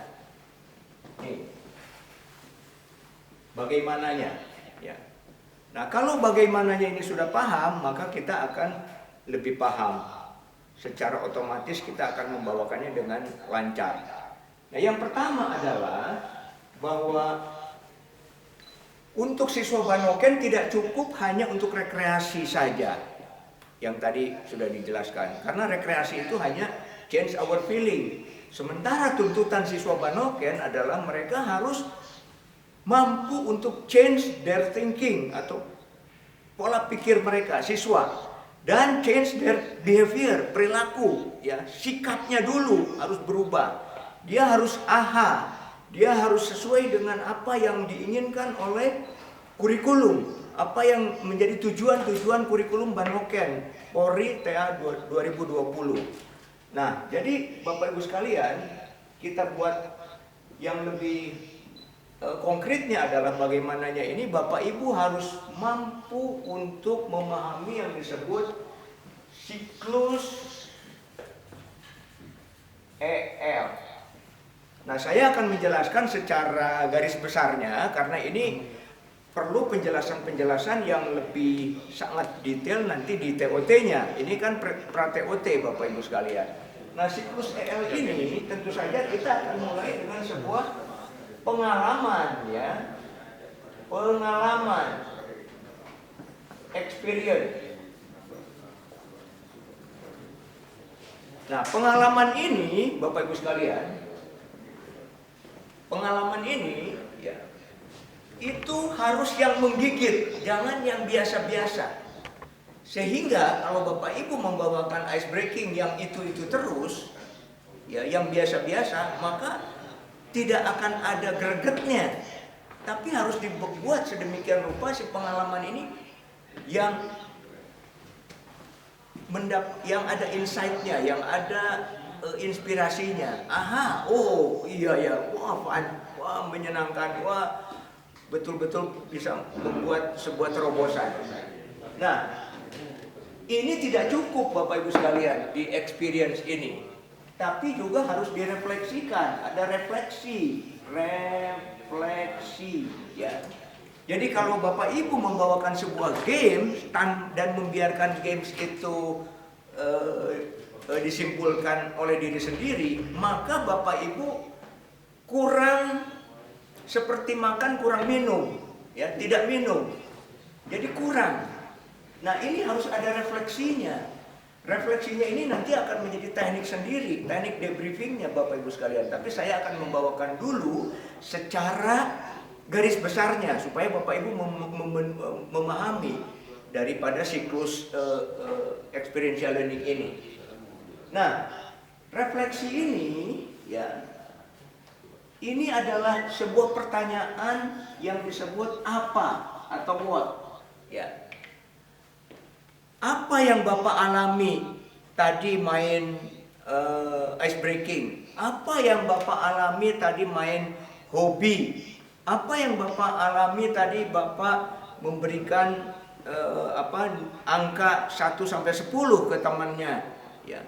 bagaimananya ya. Nah kalau bagaimananya ini sudah paham, maka kita akan lebih paham. Secara otomatis kita akan membawakannya dengan lancar. Nah yang pertama adalah bahwa untuk siswa Banoken tidak cukup hanya untuk rekreasi saja, yang tadi sudah dijelaskan. Karena rekreasi itu hanya change our feeling. Sementara tuntutan siswa Banoken adalah mereka harus mampu untuk change their thinking atau pola pikir mereka, siswa, dan change their behavior, perilaku, ya, sikapnya dulu harus berubah. Dia harus dia harus sesuai dengan apa yang diinginkan oleh kurikulum, apa yang menjadi tujuan kurikulum Banoken Polri TA 2020. Nah, jadi Bapak Ibu sekalian, kita buat yang lebih konkretnya adalah bagaimananya ini Bapak Ibu harus mampu untuk memahami yang disebut siklus EL. Nah, saya akan menjelaskan secara garis besarnya karena ini perlu penjelasan-penjelasan yang lebih sangat detail nanti di TOT-nya. Ini kan pra-TOT Bapak Ibu sekalian. Nah, siklus EL ini tentu saja kita akan mulai dengan sebuah pengalaman ya, pengalaman, experience. Nah, pengalaman ini, Bapak Ibu sekalian, pengalaman ini ya, itu harus yang menggigit, jangan yang biasa-biasa. Sehingga kalau Bapak Ibu membawakan ice breaking yang itu terus, ya yang biasa-biasa, maka tidak akan ada gregetnya. Tapi harus dibuat sedemikian rupa si pengalaman ini yang ada insight-nya, yang ada inspirasinya. Aha, oh iya ya, wah fun, wah menyenangkan, wah betul-betul bisa membuat sebuah terobosan. Nah, ini tidak cukup Bapak Ibu sekalian di experience ini, tapi juga harus direfleksikan, ada refleksi ya. Jadi kalau Bapak Ibu membawakan sebuah game dan membiarkan games itu disimpulkan oleh diri sendiri, maka Bapak Ibu kurang seperti makan kurang minum, ya tidak minum, jadi kurang. Nah ini harus ada refleksinya. Refleksinya ini nanti akan menjadi teknik sendiri, teknik debriefingnya Bapak Ibu sekalian. Tapi saya akan membawakan dulu secara garis besarnya supaya Bapak Ibu memahami daripada siklus experiential learning ini. Nah, refleksi ini ya, ini adalah sebuah pertanyaan yang disebut apa atau what ya. Apa yang Bapak alami tadi main ice breaking? Apa yang Bapak alami tadi main hobi? Apa yang Bapak alami tadi Bapak memberikan angka 1 sampai 10 ke temannya ya.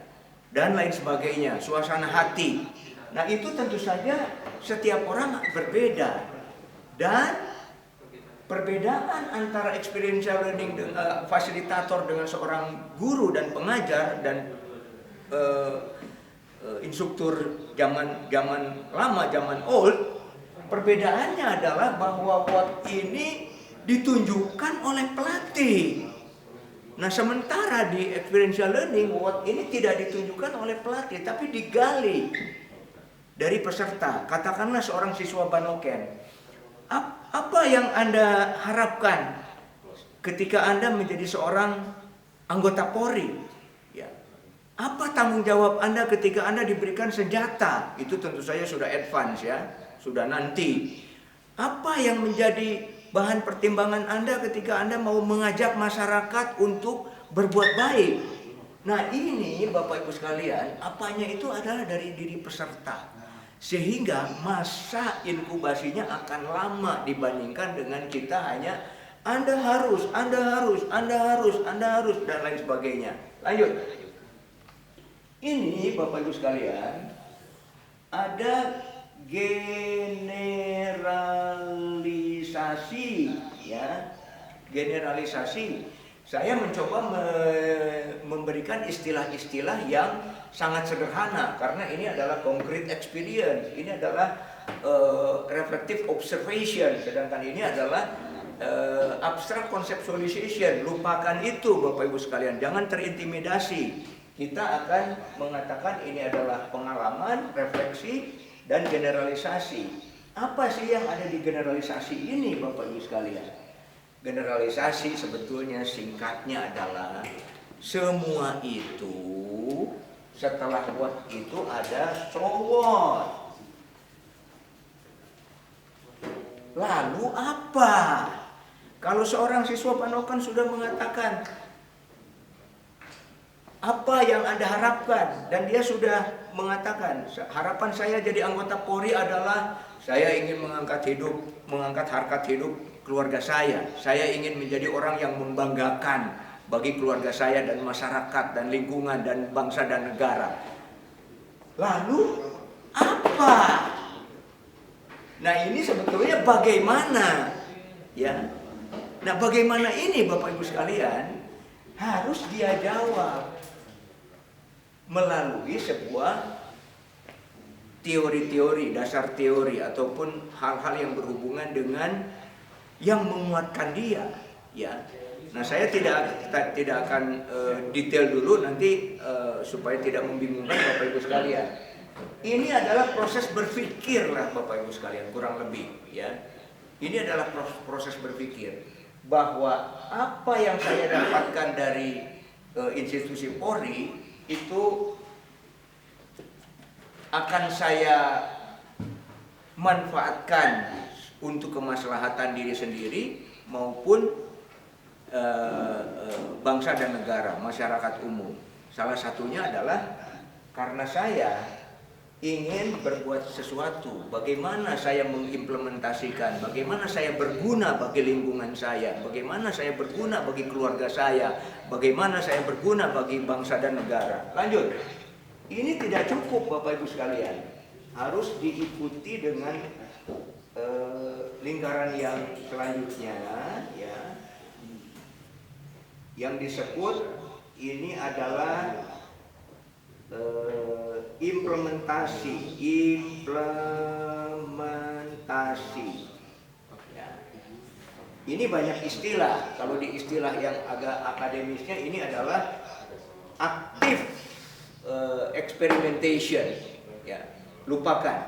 Dan lain sebagainya, suasana hati. Nah, itu tentu saja setiap orang berbeda. Dan perbedaan antara experiential learning fasilitator dengan seorang guru dan pengajar dan instruktur zaman lama, zaman old, perbedaannya adalah bahwa what ini ditunjukkan oleh pelatih. Nah, sementara di experiential learning what ini tidak ditunjukkan oleh pelatih tapi digali dari peserta. Katakanlah seorang siswa Banoken. Apa yang Anda harapkan ketika Anda menjadi seorang anggota Polri? Ya. Apa tanggung jawab Anda ketika Anda diberikan senjata? Itu tentu saja sudah advance ya, sudah nanti. Apa yang menjadi bahan pertimbangan Anda ketika Anda mau mengajak masyarakat untuk berbuat baik? Nah ini Bapak Ibu sekalian, apanya itu adalah dari diri peserta. Sehingga masa inkubasinya akan lama dibandingkan dengan kita hanya Anda harus, dan lain sebagainya. Lanjut. Ini Bapak Ibu sekalian, ada generalisasi ya. Generalisasi. Saya mencoba memberikan istilah-istilah yang sangat sederhana karena ini adalah concrete experience, ini adalah reflective observation, sedangkan ini adalah abstract conceptualization. Lupakan itu Bapak Ibu sekalian, jangan terintimidasi. Kita akan mengatakan ini adalah pengalaman, refleksi, dan generalisasi. Apa sih yang ada di generalisasi ini Bapak Ibu sekalian? Generalisasi sebetulnya singkatnya adalah semua itu setelah what itu ada so what. Lalu apa? Kalau seorang siswa Panokan sudah mengatakan apa yang Anda harapkan dan dia sudah mengatakan harapan saya jadi anggota Polri adalah saya ingin mengangkat harkat hidup keluarga saya. Saya ingin menjadi orang yang membanggakan bagi keluarga saya dan masyarakat dan lingkungan dan bangsa dan negara. Lalu apa? Nah ini sebetulnya bagaimana? Ya. Nah bagaimana ini Bapak Ibu sekalian? Harus dia jawab melalui sebuah teori-teori, dasar teori ataupun hal-hal yang berhubungan dengan yang menguatkan dia, ya. Nah, saya tidak akan detail dulu nanti supaya tidak membingungkan Bapak Ibu sekalian. Ini adalah proses berpikir lah Bapak Ibu sekalian, kurang lebih, ya. Ini adalah proses berpikir bahwa apa yang saya dapatkan dari institusi Polri itu akan saya manfaatkan untuk kemaslahatan diri sendiri maupun bangsa dan negara, masyarakat umum. Salah satunya adalah karena saya ingin berbuat sesuatu, bagaimana saya mengimplementasikan, bagaimana saya berguna bagi lingkungan saya, bagaimana saya berguna bagi keluarga saya, bagaimana saya berguna bagi bangsa dan negara. Lanjut. Ini tidak cukup Bapak Ibu sekalian, harus diikuti dengan lingkaran yang selanjutnya, ya, yang disebut ini adalah implementasi. Ya. Ini banyak istilah. Kalau di istilah yang agak akademisnya ini adalah active experimentation, ya, lupakan.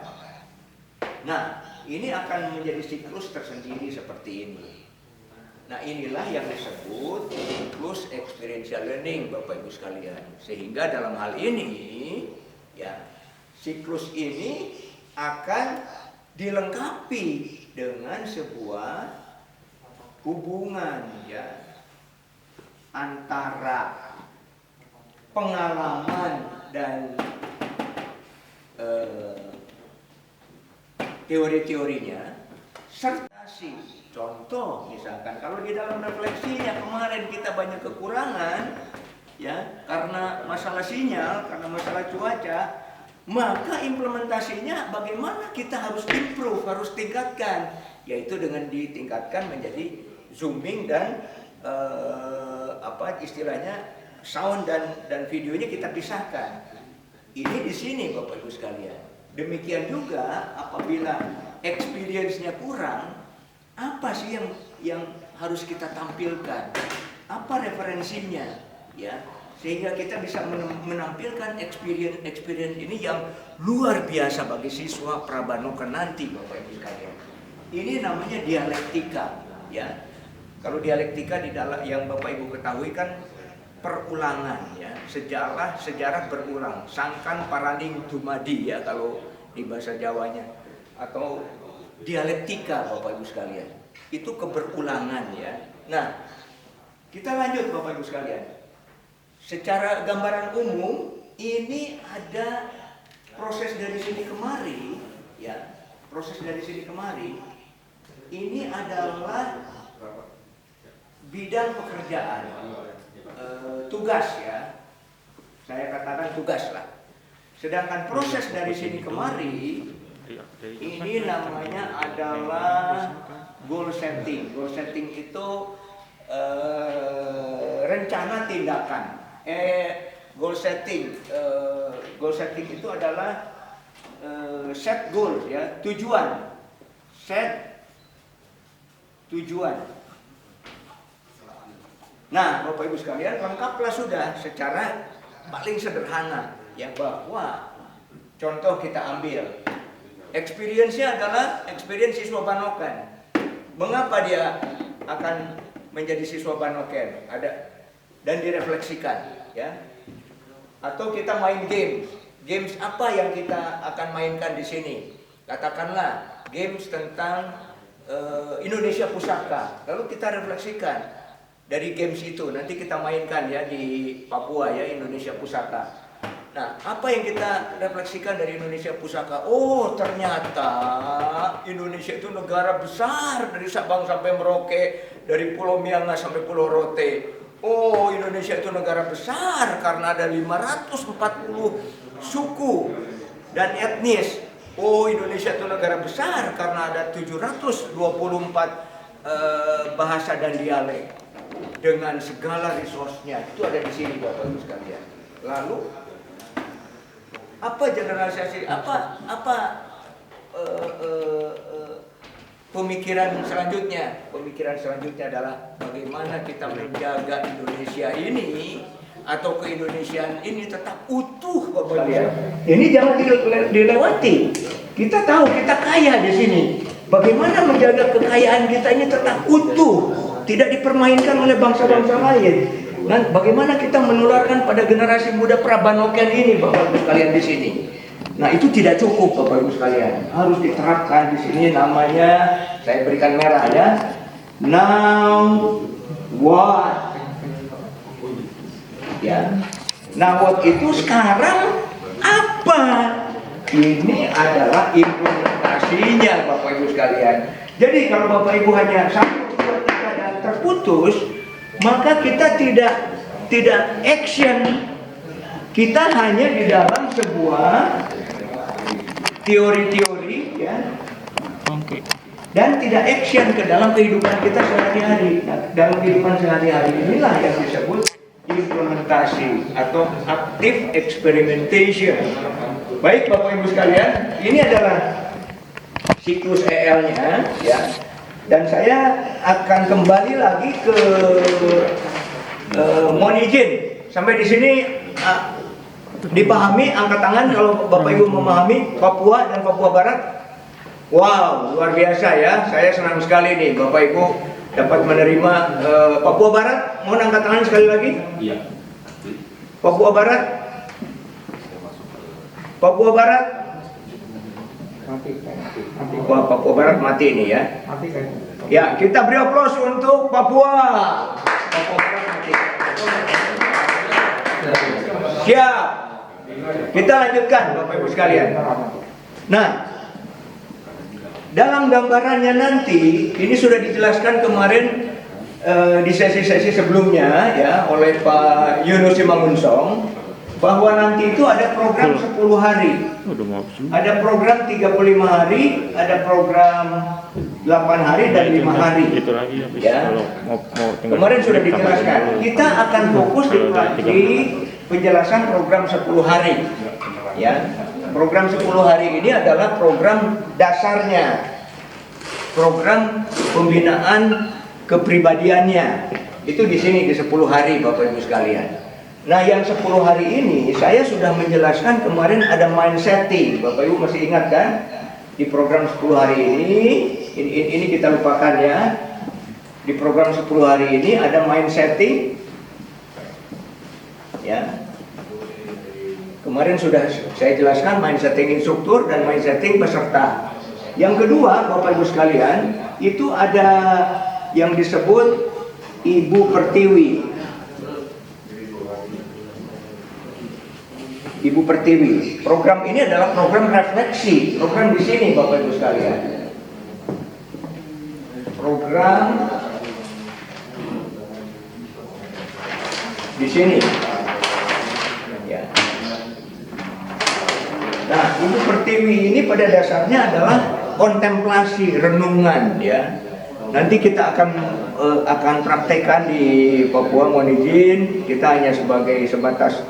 Nah, ini akan menjadi siklus tersendiri seperti ini. Nah, inilah yang disebut siklus experiential learning Bapak Ibu sekalian. Sehingga dalam hal ini, ya, siklus ini akan dilengkapi dengan sebuah hubungan, ya, antara pengalaman dan teori-teorinya serta contoh. Misalkan kalau di dalam refleksinya kemarin kita banyak kekurangan, ya, karena masalah sinyal, karena masalah cuaca, maka implementasinya bagaimana kita harus improve, harus tingkatkan, yaitu dengan ditingkatkan menjadi zooming dan istilahnya sound dan videonya kita pisahkan. Ini di sini Bapak Ibu sekalian. Demikian juga apabila experience-nya kurang, apa sih yang harus kita tampilkan? Apa referensinya? Ya, sehingga kita bisa menampilkan experience ini yang luar biasa bagi siswa Prabanoken nanti Bapak Ibu sekalian. Ini namanya dialektika, ya. Kalau dialektika di dalam yang Bapak Ibu ketahui kan perulangan, ya, sejarah berulang, sangkan paraning dumadi, ya, kalau di bahasa Jawanya, atau dialektika Bapak Ibu sekalian, itu keberulangan, ya. Nah, kita lanjut Bapak Ibu sekalian. Secara gambaran umum ini ada proses dari sini kemari, ya, proses dari sini kemari. Ini adalah bidang pekerjaan. Tugas, ya, saya katakan tugas lah. Sedangkan proses dari sini kemari ini namanya adalah goal setting. Goal setting itu rencana tindakan. Goal setting itu adalah set goal, ya, tujuan. Set tujuan. Nah, Bapak Ibu sekalian, lengkaplah sudah secara paling sederhana, ya, bahwa contoh kita ambil experience-nya adalah experience siswa Banoken. Mengapa dia akan menjadi siswa Banoken? Ada dan direfleksikan, ya. Atau kita main games. Games apa yang kita akan mainkan di sini? Katakanlah games tentang Indonesia Pusaka. Lalu kita refleksikan dari games itu, nanti kita mainkan, ya, di Papua, ya, Indonesia Pusaka. Nah, apa yang kita refleksikan dari Indonesia Pusaka? Oh, ternyata Indonesia itu negara besar dari Sabang sampai Merauke, dari Pulau Miangas sampai Pulau Rote. Oh, Indonesia itu negara besar karena ada 540 suku dan etnis. Oh, Indonesia itu negara besar karena ada 724 bahasa dan dialek. Dengan segala resource-nya, itu ada di sini Bapak Ibu sekalian. Lalu Apa generalisasi? Apa pemikiran selanjutnya? Pemikiran selanjutnya adalah bagaimana kita menjaga Indonesia ini atau keindonesiaan ini tetap utuh, Bapak Ibu. Ini jangan dilewati. Kita tahu kita kaya di sini. Bagaimana menjaga kekayaan kita ini tetap utuh, tidak dipermainkan oleh bangsa-bangsa lain. Dan bagaimana kita menularkan pada generasi muda Prabanoken ini, Bapak Ibu sekalian di sini. Nah, itu tidak cukup, Bapak Ibu sekalian. Harus diterapkan di sini, namanya saya berikan merah ya. Now what? Ya. Now what itu sekarang apa? Ini adalah implementasinya, Bapak Ibu sekalian. Jadi kalau Bapak Ibu hanya 1, 2, 3 dan terputus, maka kita tidak action. Kita hanya di dalam sebuah teori-teori ya. Oke. Dan tidak action ke dalam kehidupan kita sehari-hari. Nah, dalam kehidupan sehari-hari inilah yang disebut implementasi atau active experimentation. Baik Bapak Ibu sekalian, ini adalah siklus EL-nya ya. Dan saya akan kembali lagi ke Monijin. Sampai di sini dipahami, angkat tangan kalau Bapak Ibu memahami Papua dan Papua Barat. Wow, luar biasa ya. Saya senang sekali nih Bapak Ibu dapat menerima Papua Barat. Mohon angkat tangan sekali lagi. Iya. Papua Barat. Papua Barat. Wah, Papua Barat mati ini ya. Ya, kita beri aplaus untuk Papua. Papua Barat mati. Siap. Kita lanjutkan Bapak Ibu sekalian. Nah, dalam gambarannya nanti, ini sudah dijelaskan kemarin di sesi-sesi sebelumnya ya oleh Pak Yunus Simangunsong, bahwa nanti itu ada program 10 hari. Ada program 35 hari, ada program 8 hari dan 5 hari. Itu lagi Ya. Kemarin sudah dijelaskan. Kita akan fokus di penjelasan program 10 hari. Ya. Program 10 hari ini adalah program dasarnya. Program pembinaan kepribadiannya. Itu di sini di 10 hari Bapak Ibu sekalian. Nah, yang 10 hari ini saya sudah menjelaskan kemarin ada mind setting. Bapak Ibu masih ingat kan? Di program 10 hari ini kita lupakan ya. Di program 10 hari ini ada mind setting. Ya. Kemarin sudah saya jelaskan mind setting instruktur dan mind setting peserta. Yang kedua, Bapak Ibu sekalian, itu ada yang disebut Ibu Pertiwi. Ibu Pertiwi. Program ini adalah program refleksi. Program di sini Bapak Ibu sekalian. Program di sini. Ya. Nah, Ibu Pertiwi ini pada dasarnya adalah kontemplasi, renungan ya. Nanti kita akan praktekkan di Papua Monijin. Kita hanya sebatas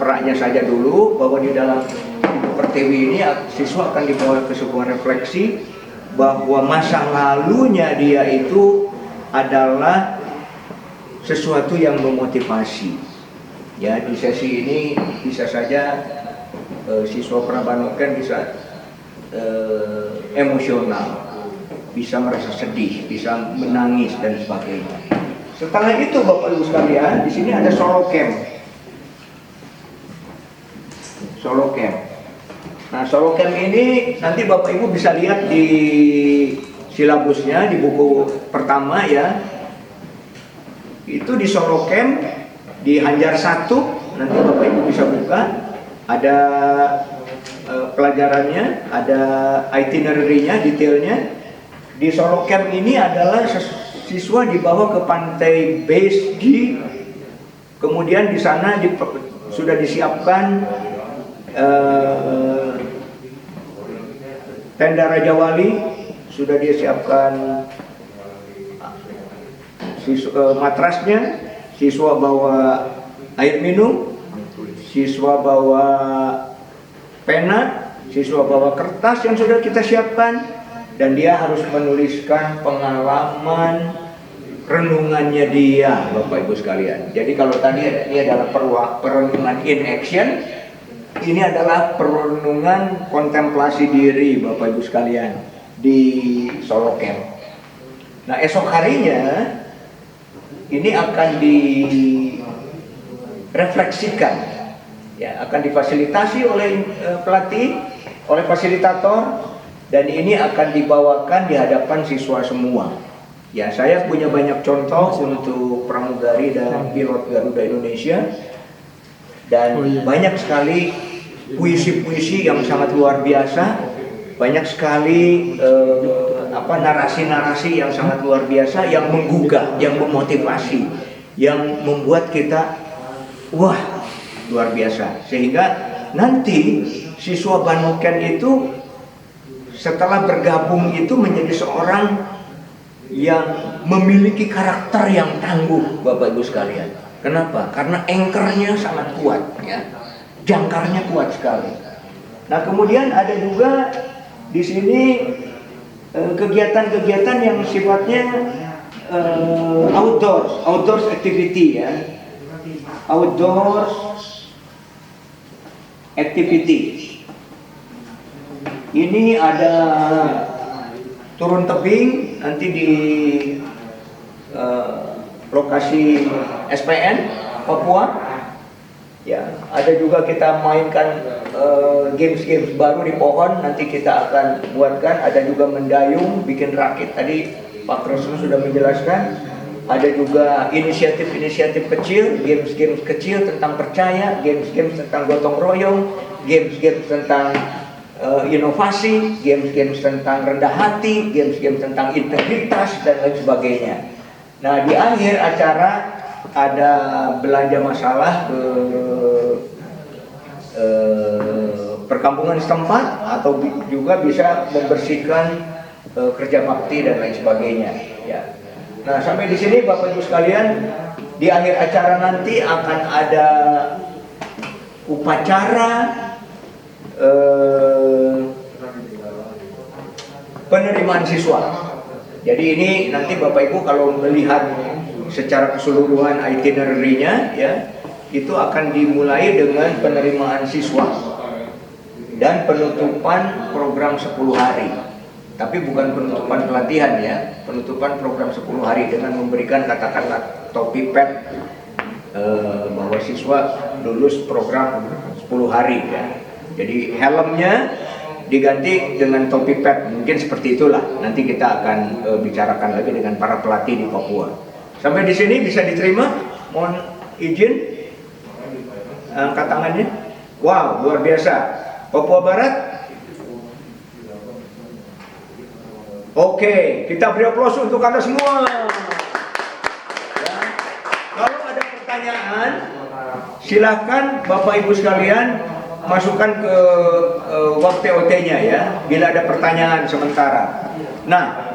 peraknya saja dulu, bahwa di dalam Ibu Pertiwi ini siswa akan dibawa ke sebuah refleksi bahwa masa lalunya dia itu adalah sesuatu yang memotivasi. Ya, di sesi ini bisa saja siswa Prabanoken bisa emosional, bisa merasa sedih, bisa menangis dan sebagainya. Setelah itu Bapak Ibu sekalian, di sini ada solo camp. Solo camp. Nah, solo camp ini nanti Bapak Ibu bisa lihat di silabusnya di buku pertama ya. Itu di solo camp di Hanjar 1, nanti Bapak Ibu bisa buka. Ada pelajarannya, ada itinerary-nya, detailnya. Di solo camp ini adalah siswa dibawa ke pantai Besgi, kemudian di sana sudah disiapkan tenda Raja Wali, sudah disiapkan matrasnya, siswa bawa air minum, siswa bawa pena, siswa bawa kertas yang sudah kita siapkan, dan dia harus menuliskan pengalaman renungannya dia, Bapak Ibu sekalian. Jadi kalau tadi ini adalah perenungan in action, ini adalah perenungan kontemplasi diri, Bapak Ibu sekalian, di Solo Camp. Nah, esok harinya ini akan direfleksikan, ya, akan difasilitasi oleh pelatih, oleh fasilitator, dan ini akan dibawakan di hadapan siswa semua. Ya, saya punya banyak contoh untuk pramugari dan pilot Garuda Indonesia, dan banyak sekali puisi-puisi yang sangat luar biasa, banyak sekali narasi-narasi yang sangat luar biasa, yang menggugah, yang memotivasi, yang membuat kita wah, luar biasa. Sehingga nanti siswa Banoken itu setelah bergabung itu menjadi seorang yang memiliki karakter yang tangguh, Bapak Ibu sekalian. Kenapa? Karena anchornya sangat kuat, ya, jangkarnya kuat sekali. Nah, kemudian ada juga di sini kegiatan-kegiatan yang sifatnya outdoors activity, ya, outdoors activity. Ini ada turun tebing nanti di lokasi SPN Papua. Ya, ada juga kita mainkan games-games baru di pohon, nanti kita akan buatkan. Ada juga mendayung, bikin rakit, tadi Pak Kresno sudah menjelaskan. Ada juga inisiatif-inisiatif kecil, games-games kecil tentang percaya, games-games tentang gotong royong, games-games tentang inovasi, games-games tentang rendah hati, games-games tentang integritas, dan lain sebagainya. Nah, di akhir acara ada belanja masalah ke perkampungan setempat, atau juga bisa membersihkan kerja bakti dan lain sebagainya, ya. Nah, sampai di sini Bapak Ibu sekalian, di akhir acara nanti akan ada upacara penerimaan siswa. Jadi ini nanti Bapak Ibu kalau melihat secara keseluruhan itinerary-nya, ya, itu akan dimulai dengan penerimaan siswa dan penutupan program 10 hari. Tapi bukan penutupan pelatihan, ya, penutupan program 10 hari dengan memberikan katakanlah topi pet bahwa siswa lulus program 10 hari, ya. Jadi helmnya diganti dengan topi pet, mungkin seperti itulah. Nanti kita akan bicarakan lagi dengan para pelatih di Papua. Sampai di sini bisa diterima? Mohon izin, angkat tangannya. Wow, luar biasa. Papua Barat. Oke, kita beri aplaus untuk Anda semua. Ya. Kalau ada pertanyaan, silakan Bapak Ibu sekalian masukkan ke web TOT-nya, ya, bila ada pertanyaan sementara. Nah,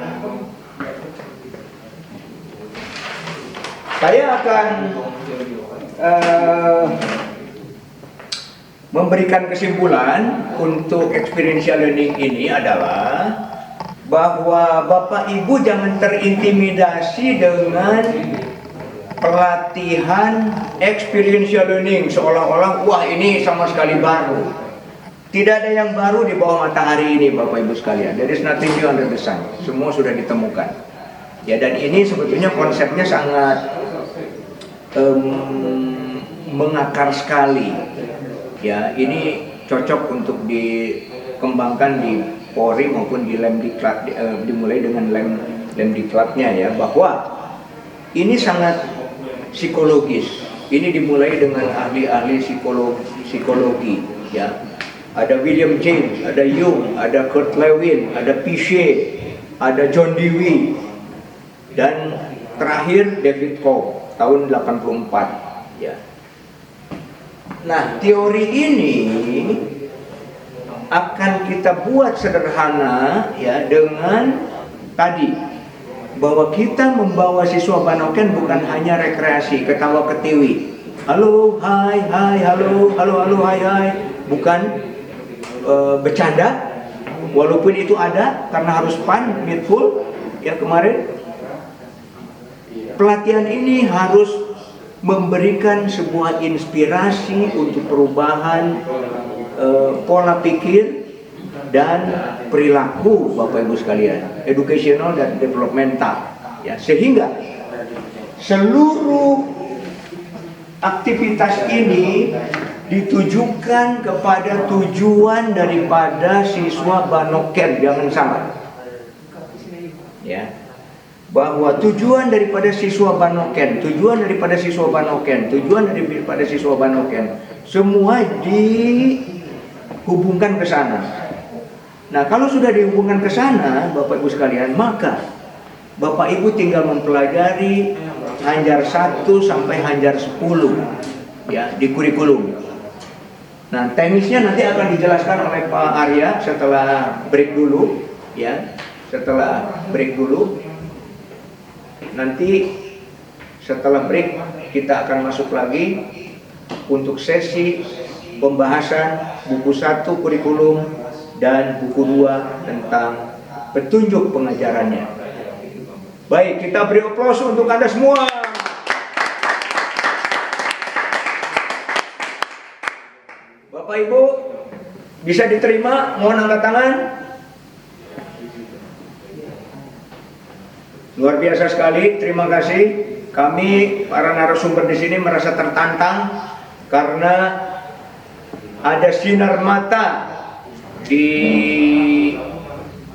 saya akan memberikan kesimpulan untuk experiential learning ini adalah bahwa Bapak Ibu jangan terintimidasi dengan pelatihan experiential learning seolah-olah wah ini sama sekali baru. Tidak ada yang baru di bawah matahari ini, Bapak Ibu sekalian. There is nothing new under the sun. Semua sudah ditemukan. Ya, dan ini sebetulnya konsepnya sangat mengakar sekali. Ya, ini cocok untuk dikembangkan di Polri maupun di Lemdiklat, dimulai dengan Lemdiklatnya, ya, bahwa ini sangat psikologis. Ini dimulai dengan ahli-ahli psikologi, ya. Ada William James, ada Jung, ada Kurt Lewin, ada Piaget, ada John Dewey, dan terakhir David Koch tahun 84, ya. Nah, teori ini akan kita buat sederhana, ya, dengan tadi bahwa kita membawa siswa Banoken bukan hanya rekreasi, ketawa ketiwi, halo, hai, hai, halo, halo, halo, hai, hai, bukan. bercanda, walaupun itu ada karena harus fun, meaningful ya kemarin. Pelatihan ini harus memberikan sebuah inspirasi untuk perubahan pola pikir dan perilaku Bapak Ibu sekalian, educational dan developmental ya, sehingga seluruh aktivitas ini ditujukan kepada tujuan daripada siswa Banoken, jangan salah ya, bahwa tujuan daripada siswa Banoken, tujuan daripada siswa Banoken semua dihubungkan ke sana. Nah, kalau sudah dihubungkan ke sana Bapak Ibu sekalian, maka Bapak Ibu tinggal mempelajari Hanjar 1 sampai Hanjar 10 ya di kurikulum. Nah, teknisnya nanti akan dijelaskan oleh Pak Arya setelah break dulu ya. Setelah break dulu. Nanti setelah break kita akan masuk lagi untuk sesi pembahasan buku 1 kurikulum dan buku 2 tentang petunjuk pengajarannya. Baik, kita beri aplaus untuk Anda semua. Bapak Ibu, bisa diterima? Mohon angkat tangan. Luar biasa sekali, terima kasih. Kami para narasumber di sini merasa tertantang karena ada sinar mata di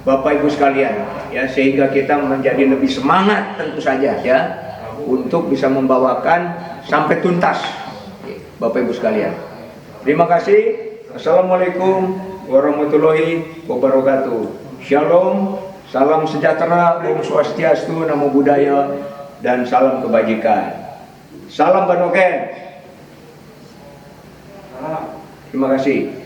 Bapak Ibu sekalian ya, sehingga kita menjadi lebih semangat tentu saja ya untuk bisa membawakan sampai tuntas Bapak Ibu sekalian. Terima kasih. Assalamualaikum warahmatullahi wabarakatuh. Shalom, salam sejahtera, Om Swastiastu, Namo Buddhaya, dan salam kebajikan. Salam Banoken. Terima kasih.